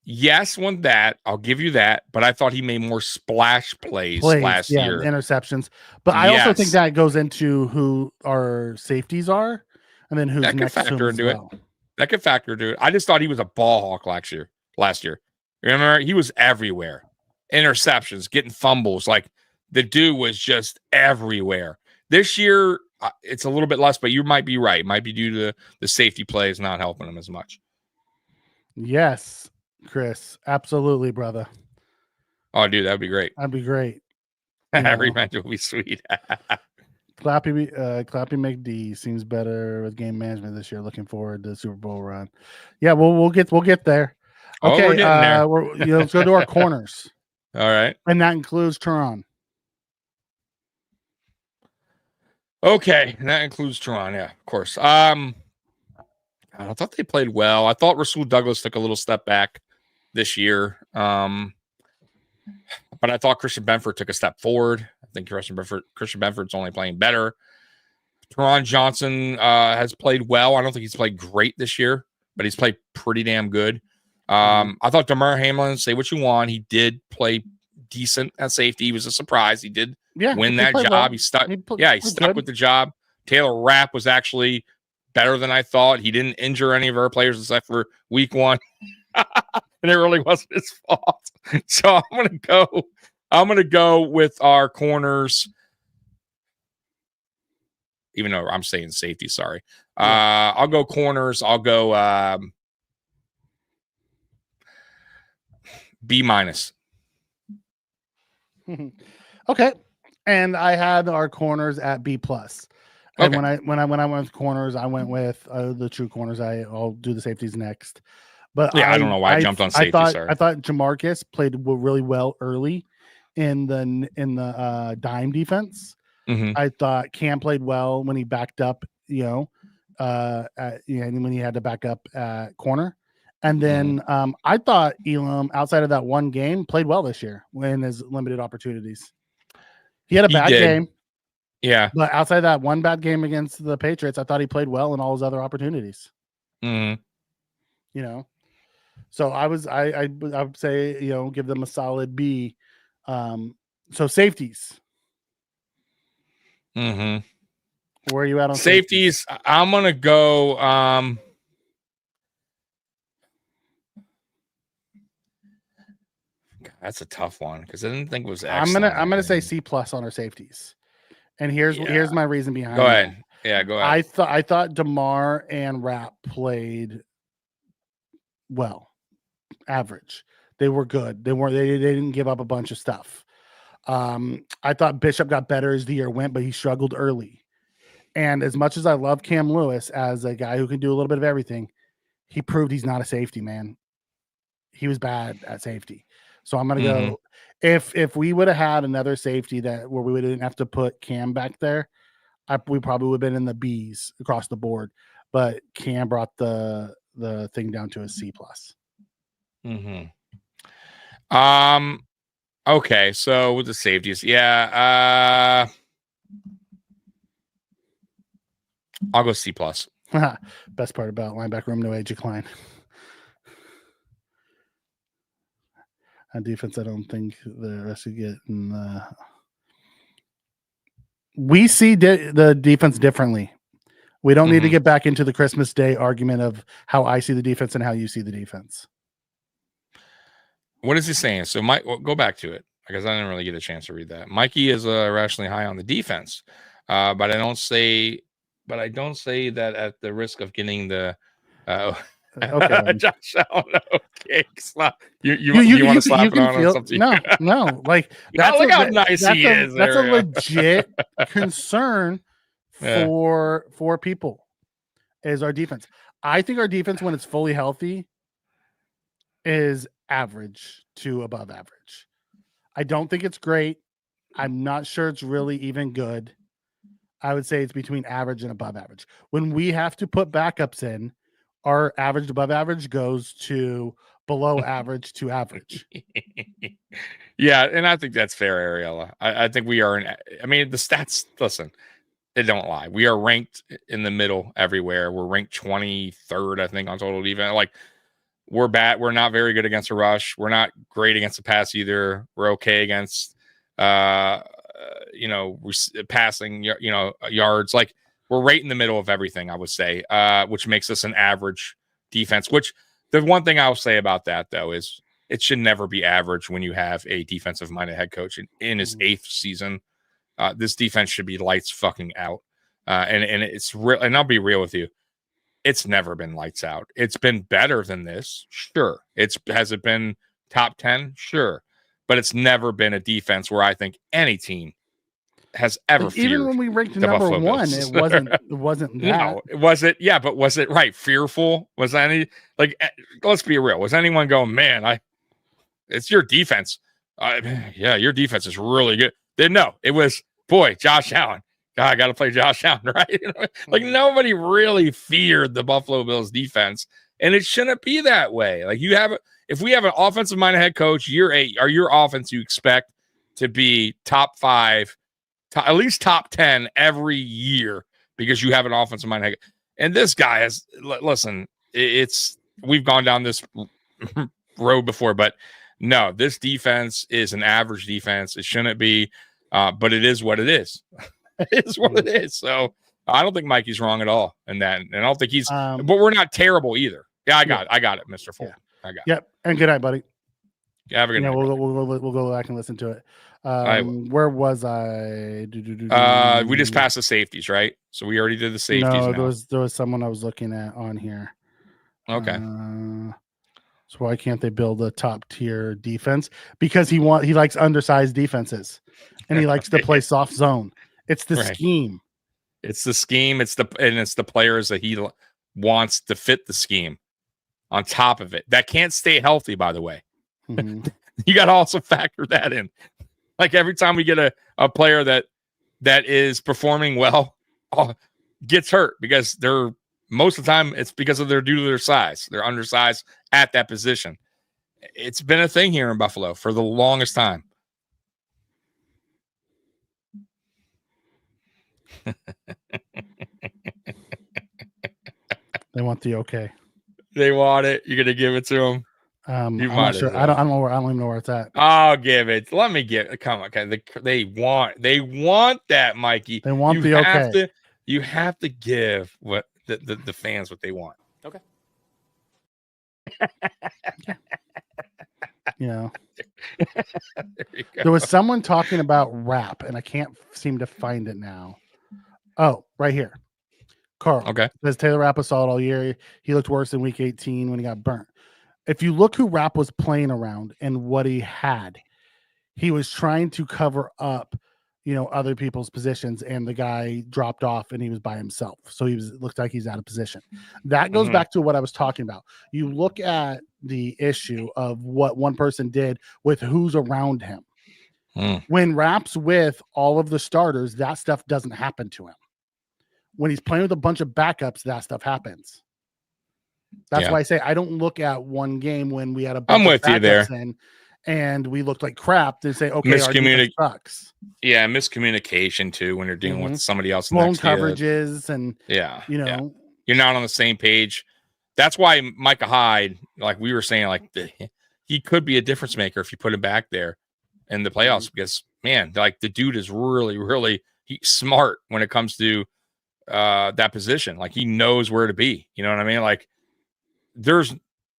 Yes, on that, I'll give you that. But I thought he made more splash plays last year. Interceptions. But I also think that goes into who our safeties are, and then who's that next to him as well. That could factor into it. I just thought he was a ball hawk last year. Remember, he was everywhere. Interceptions, getting fumbles. Like, the dude was just everywhere. This year, it's a little bit less, but you might be right. It might be due to the safety plays not helping him as much. Yes, Chris. Absolutely, brother. Oh, dude, that'd be great. That'd be great. Revenge will be sweet. Clappy McD seems better with game management this year. Looking forward to the Super Bowl run. Yeah, we'll get there. Okay, we're getting there. Let's go to our corners. All right, and that includes Teron. Okay, and that includes Teron. Yeah, of course. I thought they played well. I thought Rasul Douglas took a little step back this year. But I thought Christian Benford took a step forward. I think Christian Benford's only playing better. Teron Johnson has played well. I don't think he's played great this year, but he's played pretty damn good. I thought Damar Hamlin, say what you want, he did play decent at safety. He was a surprise. He did win that job. Well. He stuck. He stuck with the job. Taylor Rapp was actually better than I thought. He didn't injure any of our players except for week 1. And it really wasn't his fault. So I'm gonna go with our corners. Even though I'm saying safety, sorry. I'll go corners. I'll go B-. Okay. And I had our corners at B+. And when I went with corners, I went with the true corners. I'll do the safeties next. But I don't know why I jumped on safety. I thought Jamarcus played really well early in the dime defense. Mm-hmm. I thought Cam played well when he backed up, when he had to back up at corner. And then I thought Elam, outside of that one game, played well this year in his limited opportunities. He had a bad game. Yeah. But outside that one bad game against the Patriots, I thought he played well in all his other opportunities. Mm-hmm. So I would say, give them a solid B. So safeties. Mm-hmm. Where are you at on safeties? I'm gonna go. God, that's a tough one because I didn't think it was. I'm gonna say C+ on our safeties, and here's my reason behind. Go ahead. Yeah, go ahead. I thought Damar and Rapp played well, average. They were good. They didn't give up a bunch of stuff. I thought Bishop got better as the year went, but he struggled early. And as much as I love Cam Lewis as a guy who can do a little bit of everything, he proved he's not a safety, man. He was bad at safety. So I'm gonna go. If we would have had another safety where we didn't have to put Cam back there, we probably would have been in the B's across the board. But Cam brought the thing down to a C+. Mm-hmm. Okay, so with the safeties, I'll go C+. Best part about linebacker room, no age decline. On defense, I don't think the rest of get. We see the defense differently. We don't need to get back into the Christmas Day argument of how I see the defense and how you see the defense. What is he saying? So, Mike, go back to it because I didn't really get a chance to read that. Mikey is irrationally high on the defense, but I don't say that at the risk of getting the. Okay, Josh Allen. Okay, you want to slap it on something? No. Like look how nice he is. That's a legit concern for people. Is our defense? I think our defense, when it's fully healthy, is average to above average. I don't think it's great. I'm not sure it's really even good. I would say it's between average and above average. When we have to put backups in, our average to above average goes to below average to average. Yeah, and I think that's fair, Ariella. I think we are the stats, listen, They don't lie. We are ranked in the middle everywhere. We're ranked 23rd, I think, on total defense. Like, we're bad. We're not very good against the rush. We're not great against the pass either. We're okay against, passing, yards. Like, we're right in the middle of everything, I would say, which makes us an average defense. Which the one thing I'll say about that, though, is it should never be average when you have a defensive-minded head coach in his 8th season. This defense should be lights fucking out. And it's real. And I'll be real with you. It's never been lights out. It's been better than this. Sure. Has it been top 10? Sure. But it's never been a defense where I think any team has ever feared. Even when we ranked number one, it wasn't that. No, was it? Yeah, but was it right? Fearful? Was any let's be real. Was anyone going, man, it's your defense. Yeah, your defense is really good. No, it was, boy, Josh Allen. God, I got to play Josh Allen, right? Like, nobody really feared the Buffalo Bills defense, and it shouldn't be that way. Like, if we have an offensive-minded head coach, year 8, or your offense you expect to be top 5, at least top 10 every year because you have an offensive-minded head coach. And this guy has, listen, we've gone down this road before, but no, this defense is an average defense. It shouldn't be, but it is what it is. It is what it is. So I don't think Mikey's wrong at all in that. And I don't think he's, but we're not terrible either. Yeah, I got it, Mr. Full. Yeah. I got it. Yep. And good night, buddy. Yeah, have a good night. We'll go back and listen to it. Where was I? We just passed the safeties, right? So we already did the safeties. No, now. there was someone I was looking at on here. Okay. So why can't they build a top tier defense? Because he likes undersized defenses, and he likes to play soft zone. It's the scheme. It's the scheme. It's the players that he wants to fit the scheme. On top of it, that can't stay healthy. By the way, mm-hmm. You got to also factor that in. Like, every time we get a player that is performing well, gets hurt because they're. Most of the time, it's because of due to their size. They're undersized at that position. It's been a thing here in Buffalo for the longest time. They want the okay. They want it. You're gonna give it to them. I'm not sure. I don't even know where it's at. I'll give it. Let me give it. Come on, okay. They want that, Mikey. They want the okay. You have to give what the fans what they want. Okay. There was someone talking about rap, and I can't seem to find it now. Oh, right here. Carl. Okay. Says Taylor Rapp was solid all year. He looked worse in week 18 when he got burnt. If you look who Rapp was playing around and what he had, he was trying to cover up, other people's positions, and the guy dropped off and he was by himself. So looked like he's out of position. That goes back to what I was talking about. You look at the issue of what one person did with who's around him. When Rapp's with all of the starters, that stuff doesn't happen to him. When he's playing with a bunch of backups, that stuff happens. That's why I say I don't look at one game when we had a bunch I'm with of you there. And we looked like crap. They say, okay, our defense sucks. Yeah, miscommunication too when you're dealing with somebody else. Blown coverages and you're not on the same page. That's why Micah Hyde, like we were saying, like he could be a difference maker if you put him back there in the playoffs because, man, like the dude is really, really smart when it comes to that position. Like, he knows where to be. You know what I mean? Like, there's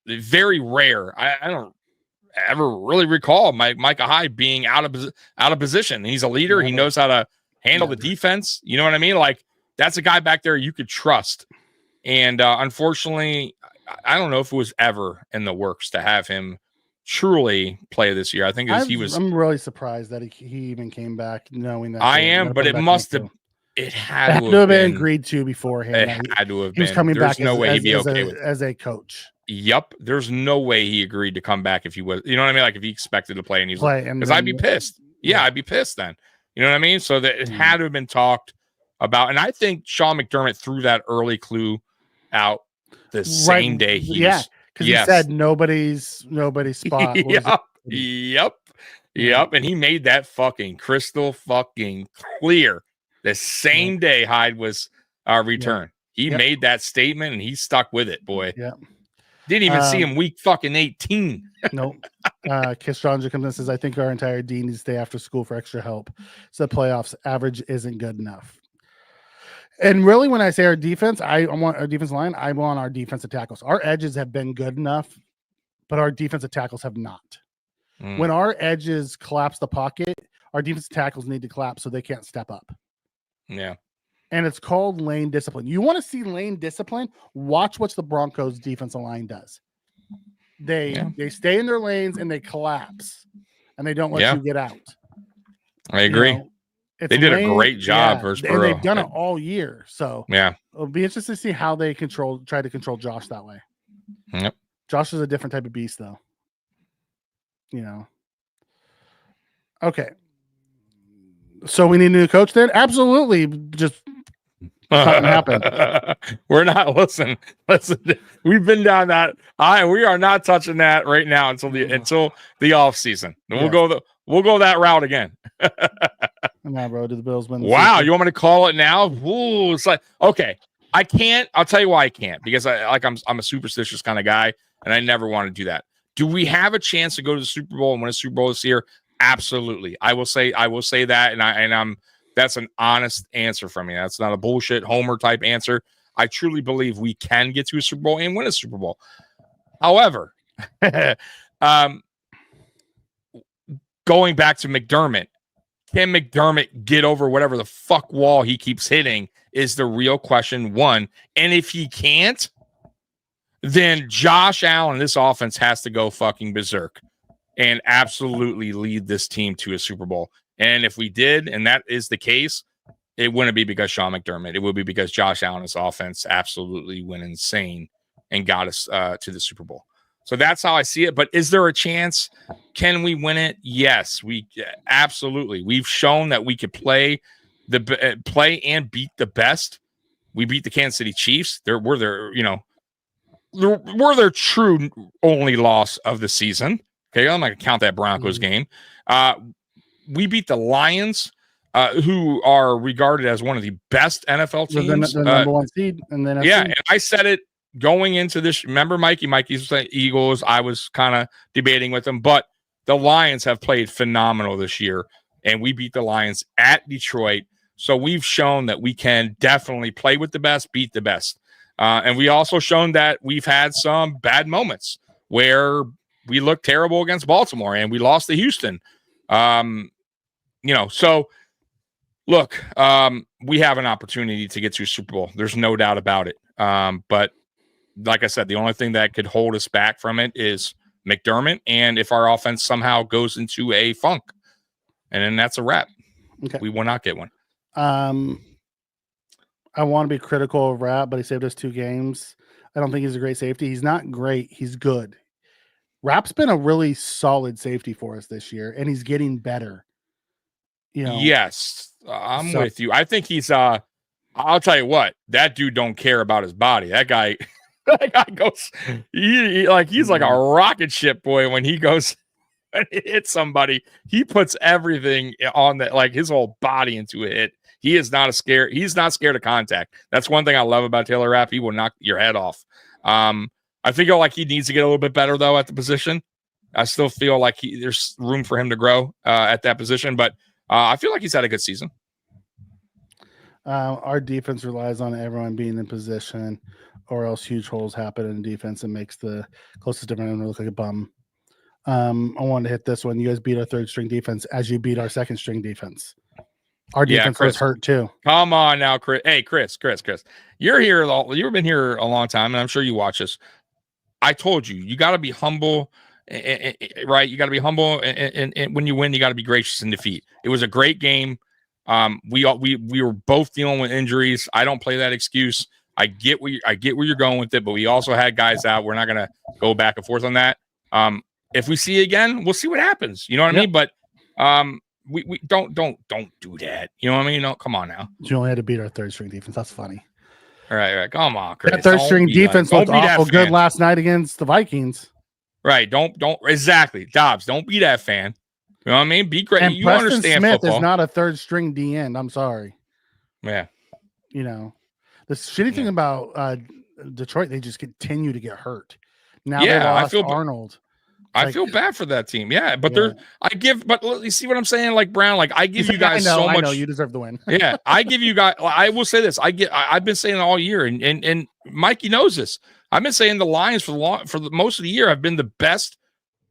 very rare. I don't ever really recall Micah Hyde being out of position. He's a leader. He knows how to handle the defense. You know what I mean? Like, that's a guy back there you could trust. And unfortunately, I don't know if it was ever in the works to have him truly play this year. I think I'm really surprised that he even came back, knowing that. I am, but it must have. It had to have been agreed to beforehand. It had to have been. He was coming back. No way he'd be okay with as a coach. Yep. There's no way he agreed to come back if he was. You know what I mean? Like, if he expected to play and he's because I'd be pissed. Yeah, I'd be pissed then. You know what I mean? So that it had to have been talked about, and I think Sean McDermott threw that early clue out the same day. Because he said nobody's spot. Yep. And he made that fucking crystal fucking clear The same day Hyde was returned. He made that statement and he stuck with it, boy. Yeah. Didn't even see him week fucking 18. Nope. Kistranja comes in and says, I think our entire D needs to stay after school for extra help. So the playoffs average isn't good enough. And really, when I say our defense, I want our defense line, I want our defensive tackles. Our edges have been good enough, but our defensive tackles have not. When our edges collapse the pocket, our defensive tackles need to collapse so they can't step up. Yeah. And it's called lane discipline. You want to see lane discipline? Watch what the Broncos defensive line does. They stay in their lanes and they collapse, and they don't let you get out. I agree. They did a great job versus Burrow. And they've done it all year. So it'll be interesting to see how they try to control Josh that way. Yep. Josh is a different type of beast, though. Okay. So we need a new coach then? Absolutely. Just something happened. We're not listen. We've been down that. We are not touching that right now until the off season. We'll go that route again. Nah, bro. Do the Bills win? Wow, you want me to call it now? Ooh, it's like okay. I can't. I'll tell you why I can't. Because I'm a superstitious kind of guy, and I never want to do that. Do we have a chance to go to the Super Bowl and win a Super Bowl this year? Absolutely. I will say that, and I'm that's an honest answer from me. That's not a bullshit homer type answer. I truly believe we can get to a Super Bowl and win a Super Bowl. However, going back to McDermott, can McDermott get over whatever the fuck wall he keeps hitting is the real question, one. And if he can't, then Josh Allen, this offense has to go fucking berserk and absolutely lead this team to a Super Bowl. And if we did, and that is the case, it wouldn't be because Sean McDermott. It would be because Josh Allen's offense absolutely went insane and got us to the Super Bowl. So that's how I see it. But is there a chance? Can we win it? Yes, we absolutely. We've shown that we could play and beat the best. We beat the Kansas City Chiefs. We're their true only loss of the season. Okay, I'm not gonna count that Broncos game. We beat the Lions, who are regarded as one of the best NFL teams. The number one seed, and then and I said it going into this. Remember, Mikey's saying Eagles. I was kind of debating with them, but the Lions have played phenomenal this year, and we beat the Lions at Detroit. So we've shown that we can definitely play with the best, beat the best. And we also shown that we've had some bad moments where we looked terrible against Baltimore and we lost to Houston. So look, we have an opportunity to get to a Super Bowl. There's no doubt about it. But like I said, the only thing that could hold us back from it is McDermott. And if our offense somehow goes into a funk, and then that's a wrap. Okay. We will not get one. I want to be critical of Rapp, but he saved us 2 games. I don't think he's a great safety. He's not great. He's good. Rapp's been a really solid safety for us this year, and he's getting better. Yes, I'm with you. I think he's I'll tell you what, that dude don't care about his body. That guy goes he's like a rocket ship, boy. When he goes and hits somebody, he puts everything on that, like his whole body into a hit. He is not scared. He's not scared of contact. That's one thing I love about Taylor Rapp. He will knock your head off. I feel like he needs to get a little bit better though at the position. I still feel like there's room for him to grow at that position, but I feel like he's had a good season. Our defense relies on everyone being in position, or else huge holes happen in defense and makes the closest different look like a bum. I wanted to hit this one. You guys beat our 3rd string defense as you beat our 2nd string defense. Our defense was hurt too. Come on now, Chris. Hey, Chris. You're here. You've been here a long time, and I'm sure you watch us. I told you, you got to be humble, right? You got to be humble, and when you win, you got to be gracious in defeat. It was a great game. We were both dealing with injuries. I don't play that excuse. I get where you're going with it, but we also had guys out. We're not gonna go back and forth on that. If we see it again, we'll see what happens. You know what I mean? But we don't do that. You know what I mean? No, come on now. You only had to beat our 3rd string defense. That's funny. All right. Come on, Chris. That 3rd string defense looked awful good last night against the Vikings. Right. Don't exactly. Dobbs, don't be that fan. You know what I mean? Be great. And you Preston understand Smith football. Is not a 3rd string D end. I'm sorry. Yeah. You know, the shitty thing about Detroit, they just continue to get hurt. Now they lost Arnold. I feel bad for that team. Yeah, but you see what I'm saying? Like Brown, like I give you guys so much. I know you deserve the win. Yeah, I give you guys. I will say this. I've been saying it all year, and Mikey knows this. I've been saying the Lions for the most of the year have been the best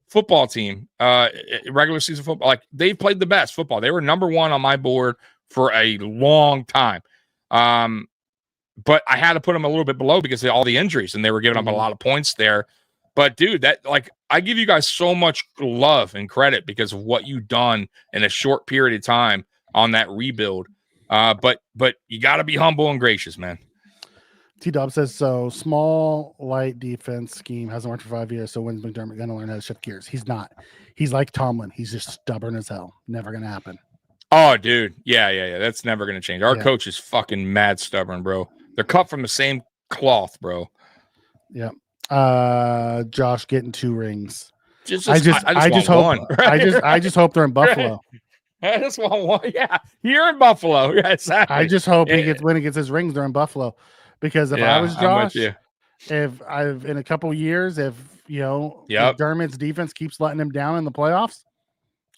football team, regular season football. Like they've played the best football. They were number one on my board for a long time. But I had to put them a little bit below because of all the injuries, and they were giving up a lot of points there. But dude, I give you guys so much love and credit because of what you've done in a short period of time on that rebuild. But you got to be humble and gracious, man. T-Dob says, so small, light defense scheme hasn't worked for 5 years. So when's McDermott going to learn how to shift gears? He's not. He's like Tomlin. He's just stubborn as hell. Never going to happen. Oh, dude. Yeah. That's never going to change. Our coach is fucking mad stubborn, bro. They're cut from the same cloth, bro. Yeah. Josh getting 2 rings. I just hope one. I just hope they're in Buffalo. I just want one. Yeah, you're in Buffalo. Yeah, exactly. I just hope when he gets his rings, they're in Buffalo. Because if I was Josh, if I've in a couple years, if McDermott's defense keeps letting him down in the playoffs,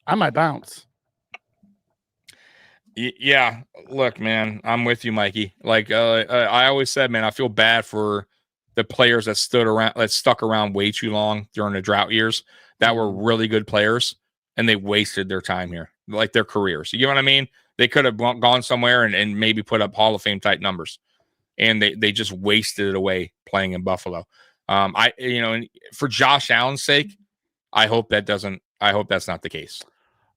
I might bounce. Yeah, look, man, I'm with you, Mikey. Like I always said, man, I feel bad for the players that stuck around way too long during the drought years that were really good players and they wasted their time here, like their careers. You get what I mean? They could have gone somewhere and maybe put up Hall of Fame type numbers, and they just wasted it away playing in Buffalo. And for Josh Allen's sake, I hope that's not the case.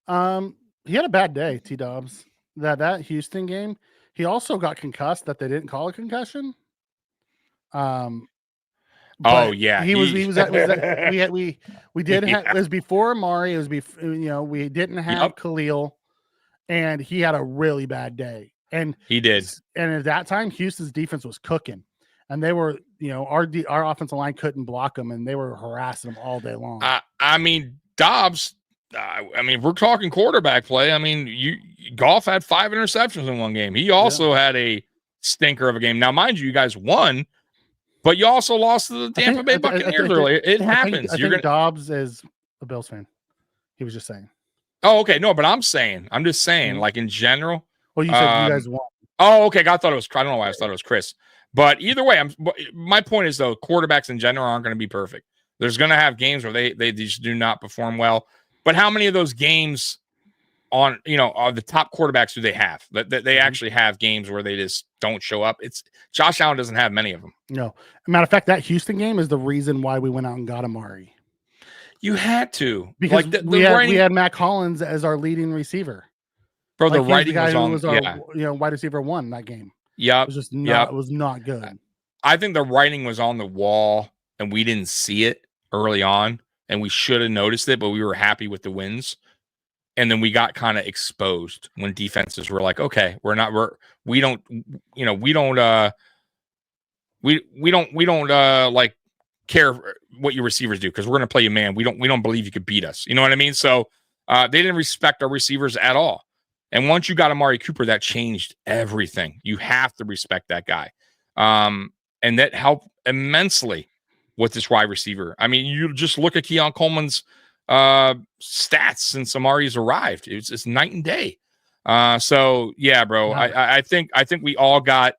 He had a bad day, T-Dobbs. That Houston game, he also got concussed that they didn't call a concussion. Oh yeah, we did have, it was before Amari. It was before, we didn't have Khalil, and he had a really bad day. And he did. And at that time, Houston's defense was cooking, and they were, our offensive line couldn't block them, and they were harassing them all day long. Dobbs. We're talking quarterback play. Goff had 5 interceptions in one game. He also had a stinker of a game. Now, mind you guys won, but you also lost to the Tampa Bay Buccaneers earlier. It happens. I think Dobbs is a Bills fan. He was just saying. Oh, okay. No, but I'm just saying, like in general. Well, you said you guys won. Oh, okay. I thought it was. I don't know why I thought it was Chris. But either way, my point is though, quarterbacks in general aren't going to be perfect. There's going to have games where they just do not perform well. But how many of those games are the top quarterbacks do they have? That they actually have games where they just don't show up. It's Josh Allen doesn't have many of them. No. Matter of fact, that Houston game is the reason why we went out and got Amari. You had to. Because we had Matt Collins as our leading receiver. Bro, the writing was on. Was our, wide receiver 1 in that game. Yeah. It was just not, it was not good. I think the writing was on the wall and we didn't see it early on. And we should have noticed it, but we were happy with the wins. And then we got kind of exposed when defenses were like, okay, we don't like care what your receivers do because we're going to play you man. We don't believe you could beat us. You know what I mean? So they didn't respect our receivers at all. And once you got Amari Cooper, that changed everything. You have to respect that guy. And that helped immensely with this wide receiver. You just look at Keon Coleman's stats since Amari's arrived. It's night and day. So yeah, bro. I think we all got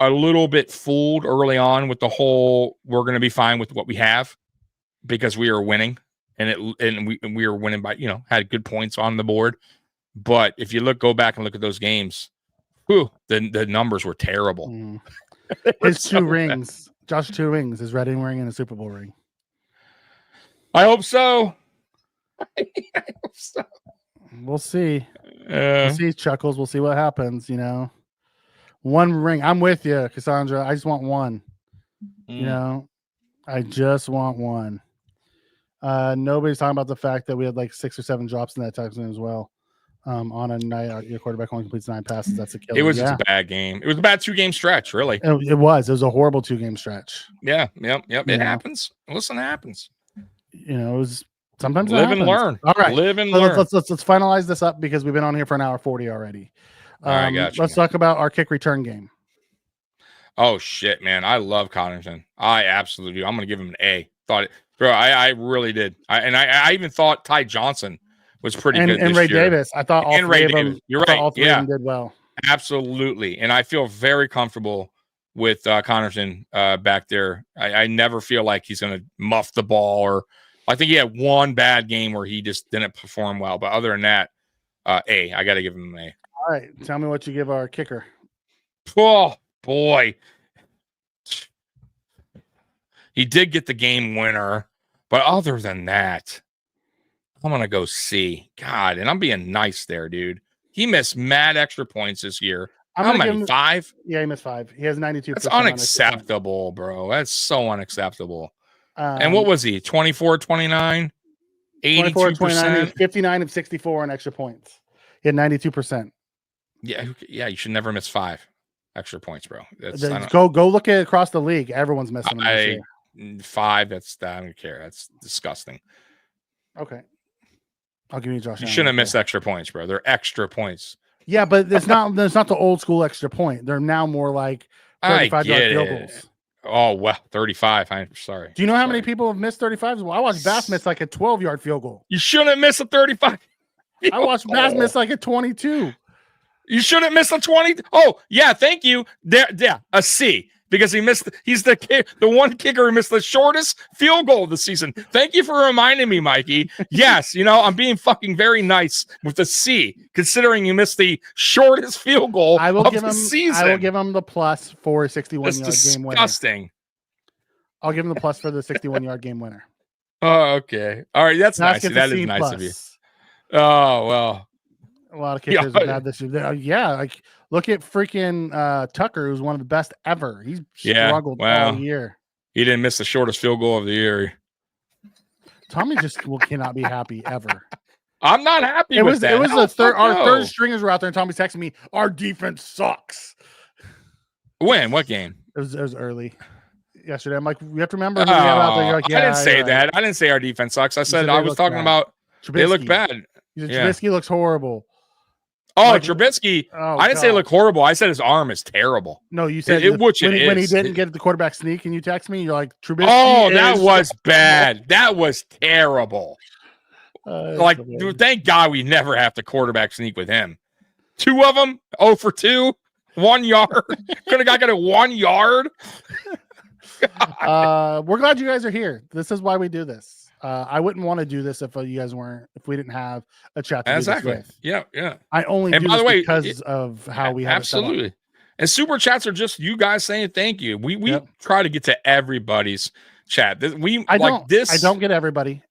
a little bit fooled early on with the whole we're going to be fine with what we have because we are winning and we were winning by had good points on the board. But if you go back and look at those games, the numbers were terrible. His 2 rings. Josh, 2 rings, his Reading ring and a Super Bowl ring. I hope so. We'll see. We'll see, Chuckles. We'll see what happens, 1 ring. I'm with you, Cassandra. I just want 1. I just want 1. Nobody's talking about the fact that we had like 6 or 7 drops in that touchdown as well. On a night, your quarterback only completes 9 passes. That's a killer. It was just a bad game. It was a bad 2-game stretch, really. It was a horrible 2-game stretch. Yeah. Yep. It happens. Listen, it happens. It was sometimes live and learn. All right, live and learn. Let's finalize this up because we've been on here for an hour 40 already. right, gotcha. Let's talk about our kick return game. Oh shit, man! I love Connington. I absolutely do. I'm gonna give him an A. I really did. I even thought Ty Johnson was pretty good. And this Ray year. Davis. I thought all And three Ray of them. Davis. You're right. All three of them did well. Absolutely. And I feel very comfortable with Connington back there. I never feel like he's gonna muff the ball, or I think he had one bad game where he just didn't perform well. But other than that, A. I got to give him an A. All right, tell me what you give our kicker. Oh boy. He did get the game winner, but other than that, I'm going to go C. God, and I'm being nice there, dude. He missed mad extra points this year. How many? 5? Yeah, he missed 5. He has 92%. That's unacceptable, bro. That's so unacceptable. And what was he? 24, 29, 82%? 59 of 64 on extra points. He had 92%. Yeah, you should never miss 5 extra points, bro. Go look at across the league. Everyone's missing them this year. 5, I don't care. That's disgusting. Okay. I'll give you Josh. You shouldn't have missed extra points, bro. They're extra points. Yeah, but it's not the old school extra point. They're now more like 35-yard field goals. Oh, well, 35. I'm sorry. Do you know how many people have missed 35s? Well, I watched Bass miss like a 12-yard field goal. You shouldn't miss a 35. I watched Bass miss like a 22. You shouldn't miss a 20. Oh, yeah, thank you. Yeah, a C. Because he's the one kicker who missed the shortest field goal of the season. Thank you for reminding me, Mikey. Yes, I'm being fucking very nice with the C, considering you missed the shortest field goal of the season. I will give him the plus for a 61-yard game winner. Disgusting. I'll give him the plus for the 61-yard game winner. Oh, okay. All right, that's nice. That is nice of you. Oh, well. A lot of kickers have had this year. Yeah, like look at freaking Tucker, who's one of the best ever. He's struggled all year. He didn't miss the shortest field goal of the year. Tommy just cannot be happy ever. I'm not happy with that. It was our third stringers were out there, and Tommy's texting me, "Our defense sucks." When? What game? It was early yesterday. I'm like, you have to remember who we have out there. You're like, I didn't say that. I didn't say our defense sucks. I said I was talking about they look bad. Trubisky looks horrible. Oh, Trubisky! I didn't say look horrible. I said his arm is terrible. No, you said when he didn't get the quarterback sneak, and you text me, you're like Trubisky. Oh, that was bad. That was terrible. Dude, thank God we never have to quarterback sneak with him. 2 of them, 0 for 2, 1 yard. Could have got a 1 yard. We're glad you guys are here. This is why we do this. I wouldn't want to do this if you guys weren't, if we didn't have a chat to do this with. Yeah. I only do this because of how we have absolutely. And super chats are just you guys saying thank you. We try to get to everybody's chat. I don't get everybody.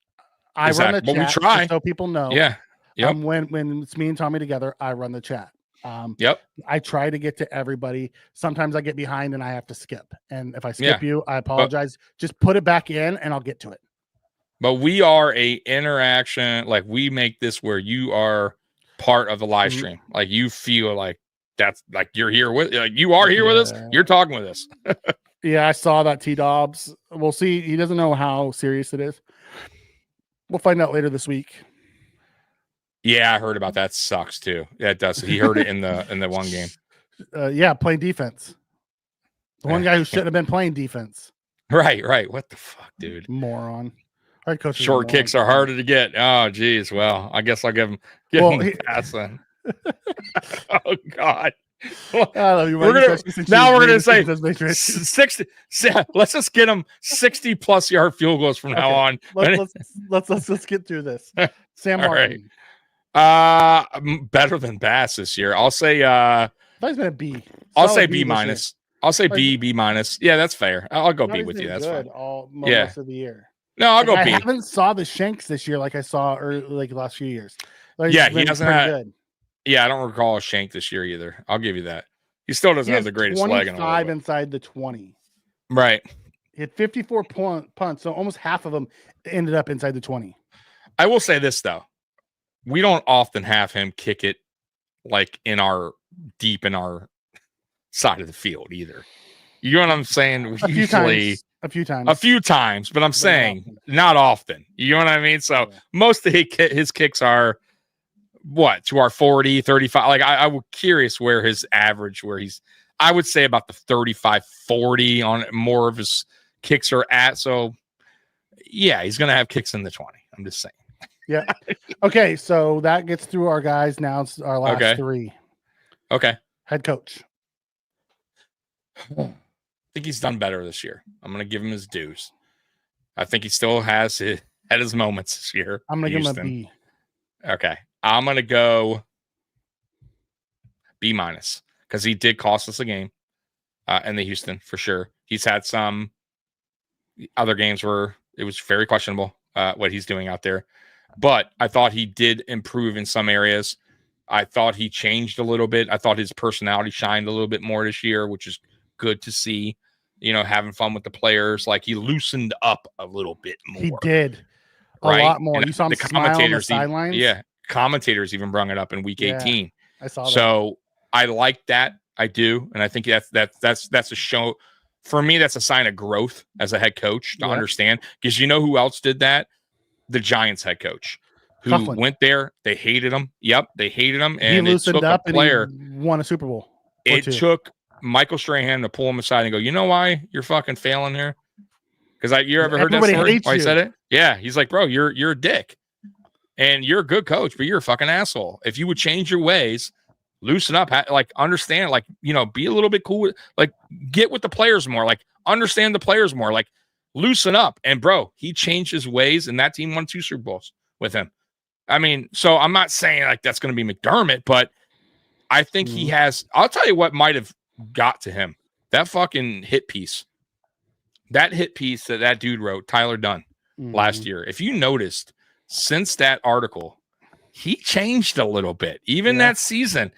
I run the chat, we try so people know. Yeah. Yep. When it's me and Tommy together, I run the chat. I try to get to everybody. Sometimes I get behind and I have to skip. And if I skip you, I apologize. Just put it back in and I'll get to it. But we are a interaction, like we make this where you are part of the live stream. Like you feel like that's like you're here with, like you are here with us. You're talking with us. Yeah, I saw that T Dobbs. We'll see. He doesn't know how serious it is. We'll find out later this week. Yeah, I heard about that. Sucks too. Yeah, it does. He heard it in the one game. Playing defense. The one guy who shouldn't have been playing defense. Right. What the fuck, dude? Moron. All right, coach. Short kicks are harder to get. Oh, geez. Well, I guess I'll give him the pass then. Oh God. I love you. We're gonna say 60. Let's just get him 60+ yard field goals from now on. Let's get through this. Sam Martin. Right. Better than Bass this year. I'll say. He's been a B. I'll say B minus. I'll say B minus. Yeah, that's fair. I'll go B with you. That's fine. Most of the year. No, I'll go B. I haven't saw the Shanks this year like I saw the last few years. He hasn't had. Good. Yeah, I don't recall a shank this year either. I'll give you that. He still doesn't have the greatest leg in the world. 25 inside the 20. Right. He had 54 punts, so almost half of them ended up inside the 20. I will say this though, we don't often have him kick it like deep in our side of the field either. You know what I'm saying? A few times, but I'm saying not often. You know what I mean? So most of his kicks are to our 40, 35. Like I was curious where his average, I would say about the 35, 40 on more of his kicks are at. So yeah, he's going to have kicks in the 20. I'm just saying. Yeah. Okay. So that gets through our guys. Now it's our last three. Okay. Head coach. I think he's done better this year. I'm going to give him his dues. I think he still has had his moments this year. I'm going to give him a B. Okay. I'm going to go B- because he did cost us a game in the Houston for sure. He's had some other games where it was very questionable what he's doing out there. But I thought he did improve in some areas. I thought he changed a little bit. I thought his personality shined a little bit more this year, which is good to see. Having fun with the players. Like he loosened up a little bit more. He did a lot more. And you saw him smile on the sidelines. Commentators even brought it up in week 18. I saw that. So I like that. I do, and I think that's a show for me. That's a sign of growth as a head coach to understand. Because who else did that? The Giants head coach. Who went there? They hated him. Yep, they hated him, and he loosened up a player. And he won a Super Bowl. It took Michael Strahan to pull him aside and go, you know why you're fucking failing here? Because you ever heard that story? Why he said it? Yeah, he's like, bro, you're a dick, and you're a good coach, but you're a fucking asshole. If you would change your ways, loosen up, like understand, like be a little bit cool, like get with the players more, like understand the players more, like loosen up. And bro, he changed his ways, and that team won 2 Super Bowls with him. I mean, so I'm not saying like that's going to be McDermott, but I think he has. I'll tell you what might have got to him. That fucking hit piece. That hit piece that dude wrote, Tyler Dunn, last year. If you noticed, since that article, he changed a little bit. Even that season,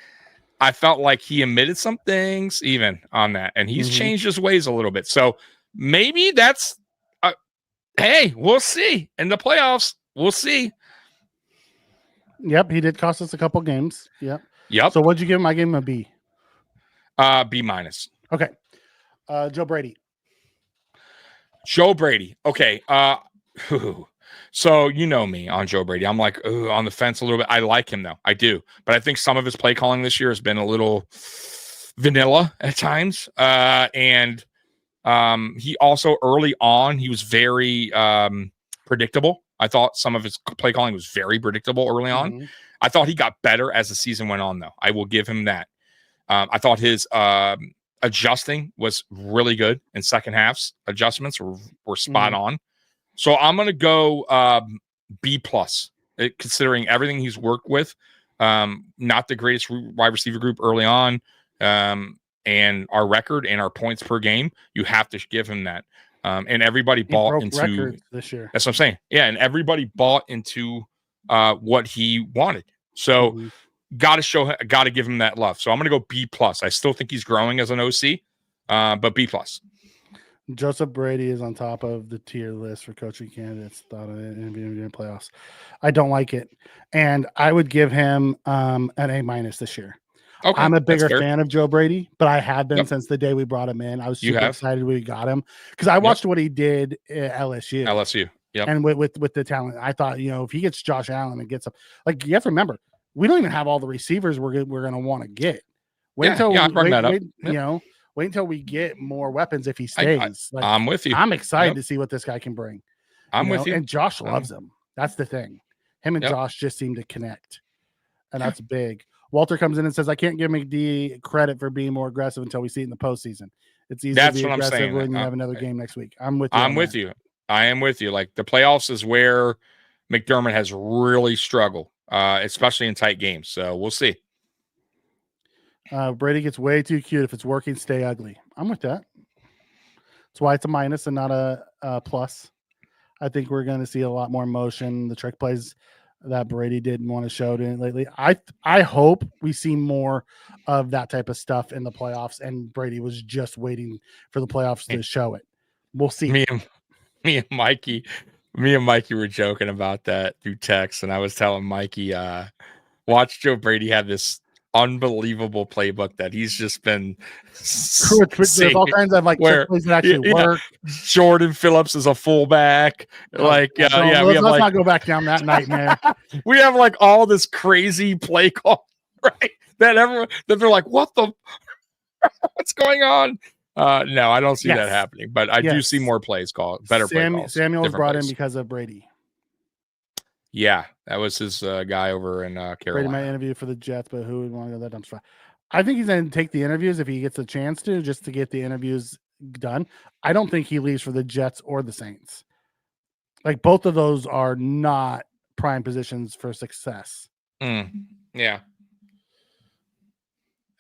I felt like he admitted some things even on that, and he's changed his ways a little bit. So maybe that's, hey, we'll see. In the playoffs, we'll see. Yep, he did cost us a couple games. Yep. So what'd you give him? I gave him a B. B-. Okay. Joe Brady. Okay. So me on Joe Brady. I'm like on the fence a little bit. I like him though. I do. But I think some of his play calling this year has been a little vanilla at times. And he also early on, he was very predictable. I thought some of his play calling was very predictable early on. I thought he got better as the season went on, though. I will give him that. I thought his adjusting was really good in second halves. Adjustments were spot on. So I'm going to go B+, considering everything he's worked with. Not the greatest wide receiver group early on, and our record and our points per game. You have to give him that. And everybody bought into this year. That's what I'm saying. Yeah, and everybody bought into what he wanted. So got to give him that love. So I'm going to go B+. I still think he's growing as an OC, but B+. Joseph Brady is on top of the tier list for coaching candidates. Thought of it in playoffs. I don't like it, and I would give him an A- this year. Okay, I'm a bigger fan of Joe Brady, but I have been since the day we brought him in. I was super excited we got him because I watched what he did at LSU. Yep. And with the talent, I thought, if he gets Josh Allen and gets up, like you have to remember, we don't even have all the receivers we're going to want to get. Wait until we get more weapons if he stays. I'm with you. I'm excited to see what this guy can bring. I'm with you. And Josh loves him. That's the thing. Him and Josh just seem to connect, and that's big. Walter comes in and says, I can't give McD credit for being more aggressive until we see it in the postseason. It's easy to be aggressive when you have another game next week. I'm with you. I am with you. Like the playoffs is where McDermott has really struggled, especially in tight games. So we'll see. Brady gets way too cute. If it's working, stay ugly. I'm with that. That's why it's a minus and not a plus. I think we're going to see a lot more motion. The trick plays that Brady didn't want to show it lately. I hope we see more of that type of stuff in the playoffs, and Brady was just waiting for the playoffs to show it. We'll see. Me and Mikey were joking about that through text, and I was telling Mikey, watch Joe Brady have this unbelievable playbook that he's just been There's all kinds of like where plays that actually work. Jordan Phillips is a fullback. Let's not go back down that nightmare. We have like all this crazy play call, right? That they're like, what the what's going on? No, I don't see that happening, but I do see more plays called, better play calls. Samuel was brought in because of Brady. Yeah, that was his guy over in Carolina. Brady might interview for the Jets, but who would want to go that dumpster? I think he's going to take the interviews if he gets a chance to, just to get the interviews done. I don't think he leaves for the Jets or the Saints. Like both of those are not prime positions for success. Yeah.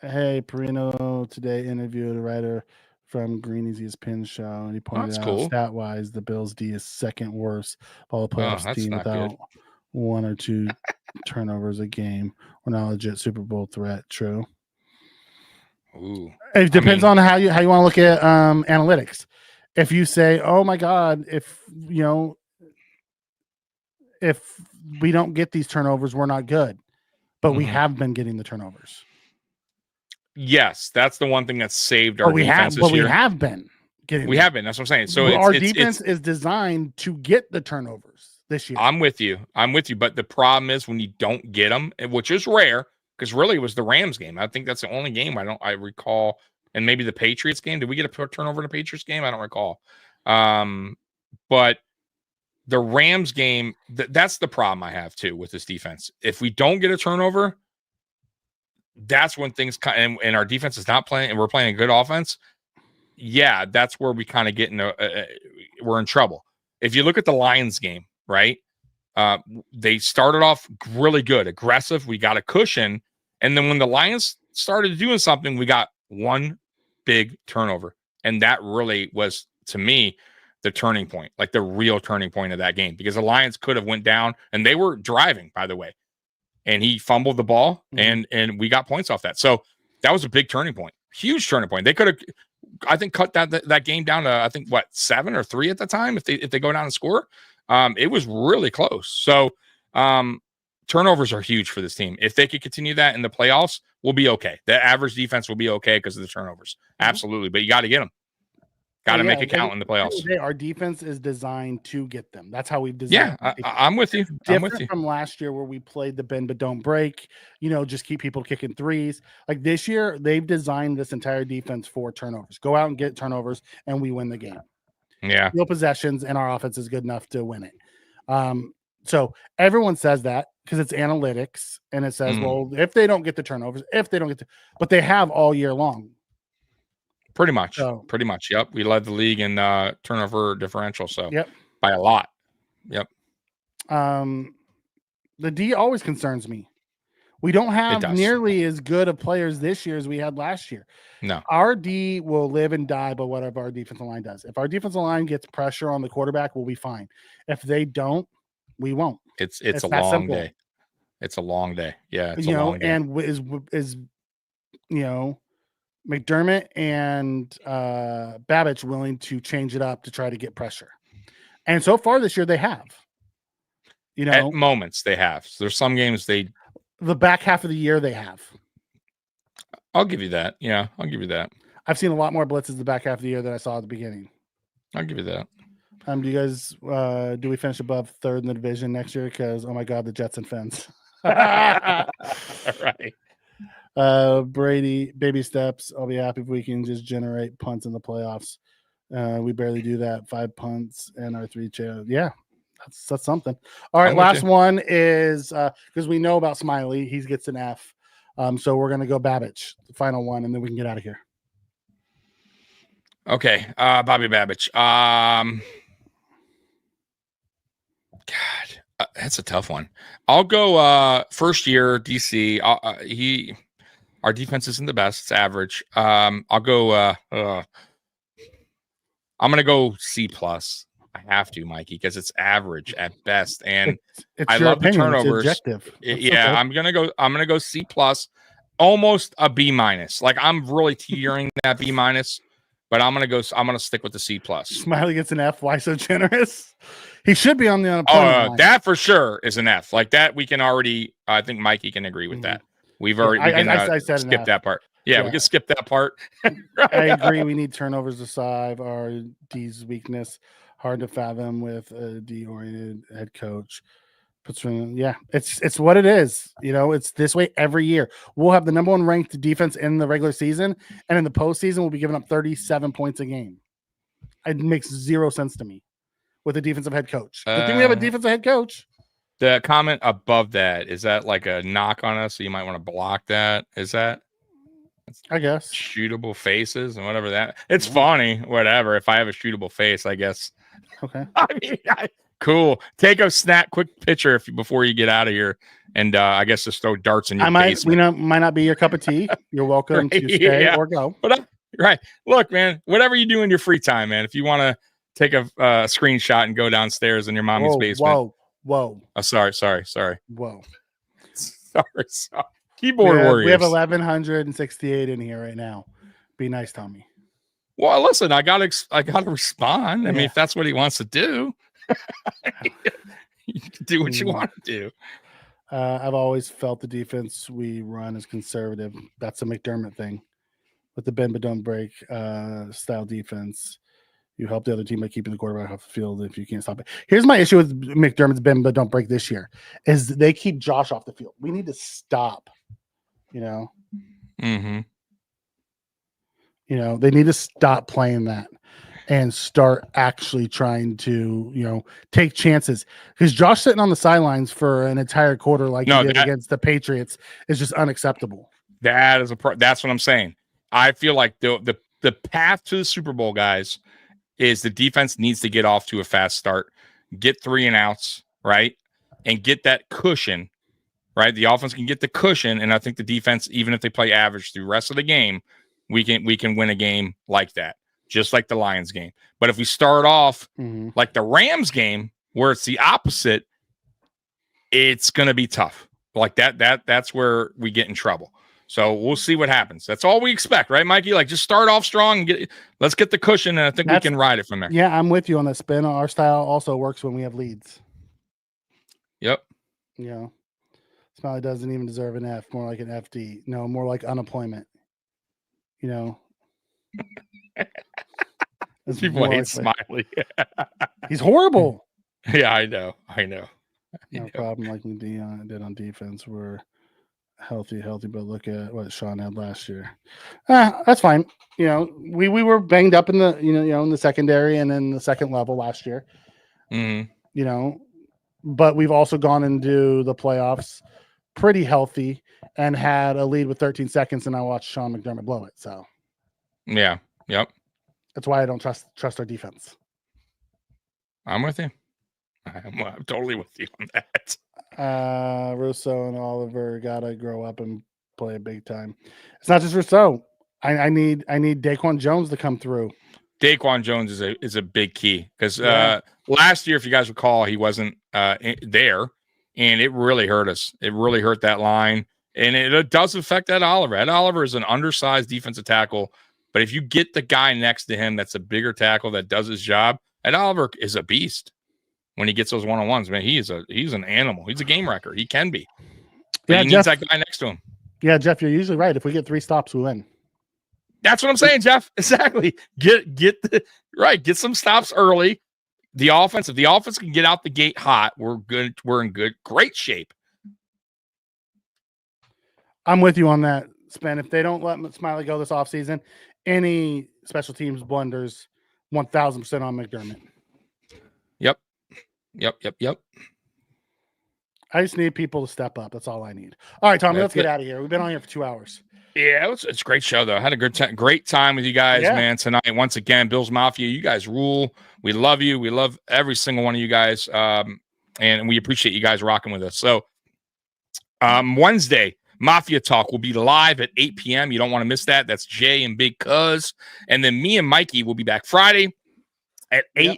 Hey, Perino today interviewed a writer from Green Easy's Pin Show, and he pointed out stat-wise, the Bills' D is second worst of all the playoffs team without good. 1 or 2 turnovers a game. We're not a legit Super Bowl threat. True. Ooh. It depends on how you want to look at analytics. If you say, "Oh my God," if we don't get these turnovers, we're not good, but we have been getting the turnovers. Yes, that's the one thing that saved our defense this year. We have been getting. We have been. That's what I'm saying. So our defense is designed to get the turnovers this year. I'm with you. But the problem is when you don't get them, which is rare, because really it was the Rams game. I think that's the only game I recall, and maybe the Patriots game. Did we get a turnover in the Patriots game? I don't recall. But the Rams game, that's the problem I have too with this defense. If we don't get a turnover, that's when things and our defense is not playing, and we're playing a good offense. Yeah, that's where we kind of get we're in trouble. If you look at the Lions game, right? They started off really good, aggressive. We got a cushion, and then when the Lions started doing something, we got one big turnover, and that really was, to me, the turning point, like the real turning point of that game, because the Lions could have went down, and they were driving, by the way. And he fumbled the ball, and we got points off that. So that was a big turning point, huge turning point. They could have, I think, cut that game down to, I think, 7 or 3 at the time if they go down and score. It was really close. So turnovers are huge for this team. If they could continue that in the playoffs, we'll be okay. The average defense will be okay because of the turnovers. Absolutely, but you got to get them. Got to make it count in the playoffs. Our defense is designed to get them. That's how we've designed. Yeah, I'm with you. I'm with you. From last year where we played the bend but don't break, just keep people kicking threes. Like this year, they've designed this entire defense for turnovers. Go out and get turnovers, and we win the game. Yeah. No possessions, and our offense is good enough to win it. So everyone says that because it's analytics, and it says, well, if they don't get the turnovers, but they have all year long. Pretty much. Yep. We led the league in turnover differential. So yep. By a lot. Yep. The D always concerns me. We don't have nearly as good of players this year as we had last year. No. Our D will live and die by whatever our defensive line does. If our defensive line gets pressure on the quarterback, we'll be fine. If they don't, we won't. It's a long day. It's a long day. Yeah. It's a long day. And is McDermott and Babbage willing to change it up to try to get pressure. And so far this year, they have. At moments, they have. So there's some games the back half of the year, they have. I'll give you that. Yeah, I'll give you that. I've seen a lot more blitzes the back half of the year than I saw at the beginning. I'll give you that. Do you guys, do we finish above third in the division next year? Because, oh my God, the Jets and Fins. Right. Brady, baby steps. I'll be happy if we can just generate punts in the playoffs. We barely do that. 5 punts and our 3 chairs. Yeah, that's something. All right, last one is because we know about Smiley. He gets an F. So we're gonna go Babbage, the final one, and then we can get out of here. Okay, Bobby Babbage. God, that's a tough one. I'll go first year DC. Our defense isn't the best. It's average. I'll go. I'm going to go C+. I have to, Mikey, because it's average at best, and I love the turnovers. Yeah, okay. I'm gonna go C+, almost a B-. Like I'm really teetering that B-, but I'm gonna stick with the C+. Smiley gets an F. Why so generous? He should be on the unemployment line. That for sure is an F. Like that, we can already. I think Mikey can agree with that. We've already I said skip enough. that part. Yeah, we can skip that part. I agree. We need turnovers to solve our D's weakness. Hard to fathom with a D-oriented head coach. It's what it is. It's this way every year. We'll have the number 1 ranked defense in the regular season, and in the postseason, we'll be giving up 37 points a game. It makes zero sense to me with a defensive head coach. Good thing we have a defensive head coach. The comment above that, is that like a knock on us? So you might want to block that. Is that? I guess. Shootable faces and whatever that. It's funny, whatever. If I have a shootable face, I guess. Okay. I mean, cool. Take a quick picture before you get out of here, and I guess just throw darts in your face. Might not be your cup of tea. You're welcome to stay or go. But right, look, man. Whatever you do in your free time, man. If you want to take a screenshot and go downstairs in your mommy's basement. Whoa. Oh, sorry. Whoa. Sorry. Keyboard warriors. We have 1,168 in here right now. Be nice, Tommy. Well, listen, I gotta respond. I mean, if that's what he wants to do, you can do what you want to do. I've always felt the defense we run is conservative. That's a McDermott thing. With the bend but don't break style defense, you help the other team by keeping the quarterback off the field if you can't stop it. Here's my issue with McDermott's bend but don't break this year is they keep Josh off the field. We need to stop. Mm-hmm. They need to stop playing that and start actually trying to, take chances. Because Josh sitting on the sidelines for an entire quarter he did against the Patriots is just unacceptable. That's what I'm saying. I feel like the path to the Super Bowl, guys, is the defense needs to get off to a fast start, get 3 and outs, right, and get that cushion. Right, the offense can get the cushion, and I think the defense, even if they play average through the rest of the game, we can win a game like that, just like the Lions game. But if we start off like the Rams game, where it's the opposite, it's going to be tough. Like that's where we get in trouble. So we'll see what happens. That's all we expect, right, Mikey? Like just start off strong and let's get the cushion, and I think we can ride it from there. Yeah, I'm with you on that spin. Our style also works when we have leads. Yep. Smiley doesn't even deserve an F, more like an FD. No, more like unemployment. People hate Smiley. He's horrible. Yeah, I know. No problem like Dion did on defense. We're healthy, but look at what Sean had last year. That's fine. We were banged up in the in the secondary and in the second level last year. Mm-hmm. But we've also gone into the playoffs pretty healthy and had a lead with 13 seconds, and I watched Sean McDermott blow it. So, yeah, yep. That's why I don't trust our defense. I'm with you. I'm totally with you on that. Russo and Oliver gotta grow up and play big time. It's not just Russo. I need Daquan Jones to come through. Daquan Jones is a big key because last year, if you guys recall, he wasn't there. And it really hurt us. It really hurt that line. And it does affect Ed Oliver. Ed Oliver is an undersized defensive tackle. But if you get the guy next to him that's a bigger tackle that does his job, Ed Oliver is a beast when he gets those one-on-ones. Man, he's an animal. He's a game wrecker. He can be. But he needs that guy next to him. Yeah, Jeff, you're usually right. If we get 3 stops, we win. That's what I'm saying, Jeff. Exactly. Get some stops early. If the offense can get out the gate hot, we're good. We're in great shape. I'm with you on that, Spen. If they don't let Smiley go this offseason, any special teams blunders 1,000% on McDermott. Yep. I just need people to step up. That's all I need. All right, Tommy, let's get out of here. We've been on here for 2 hours. Yeah, it's a great show, though. I had a great time with you guys, man, tonight. Once again, Bills Mafia, you guys rule. We love you. We love every single one of you guys, and we appreciate you guys rocking with us. So Wednesday, Mafia Talk will be live at 8 p.m. You don't want to miss that. That's Jay and Big Cuz. And then me and Mikey will be back Friday at 9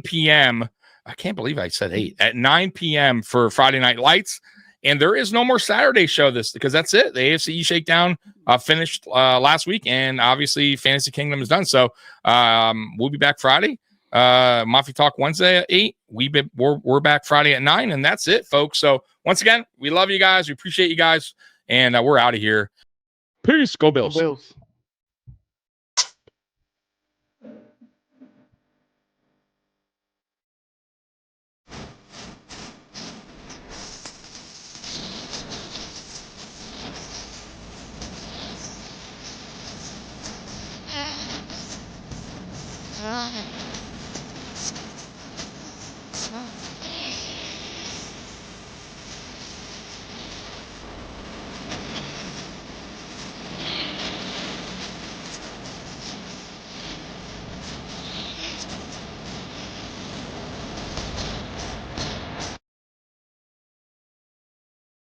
p.m. I can't believe I said 8. At 9 p.m. for Friday Night Lights. And there is no more Saturday show because that's it. The AFC Shakedown finished last week, and obviously Fantasy Kingdom is done. So we'll be back Friday. Mafia Talk Wednesday at 8. We're back Friday at 9, and that's it, folks. So once again, we love you guys. We appreciate you guys, and we're out of here. Peace. Go Bills. Bills. Uh-huh.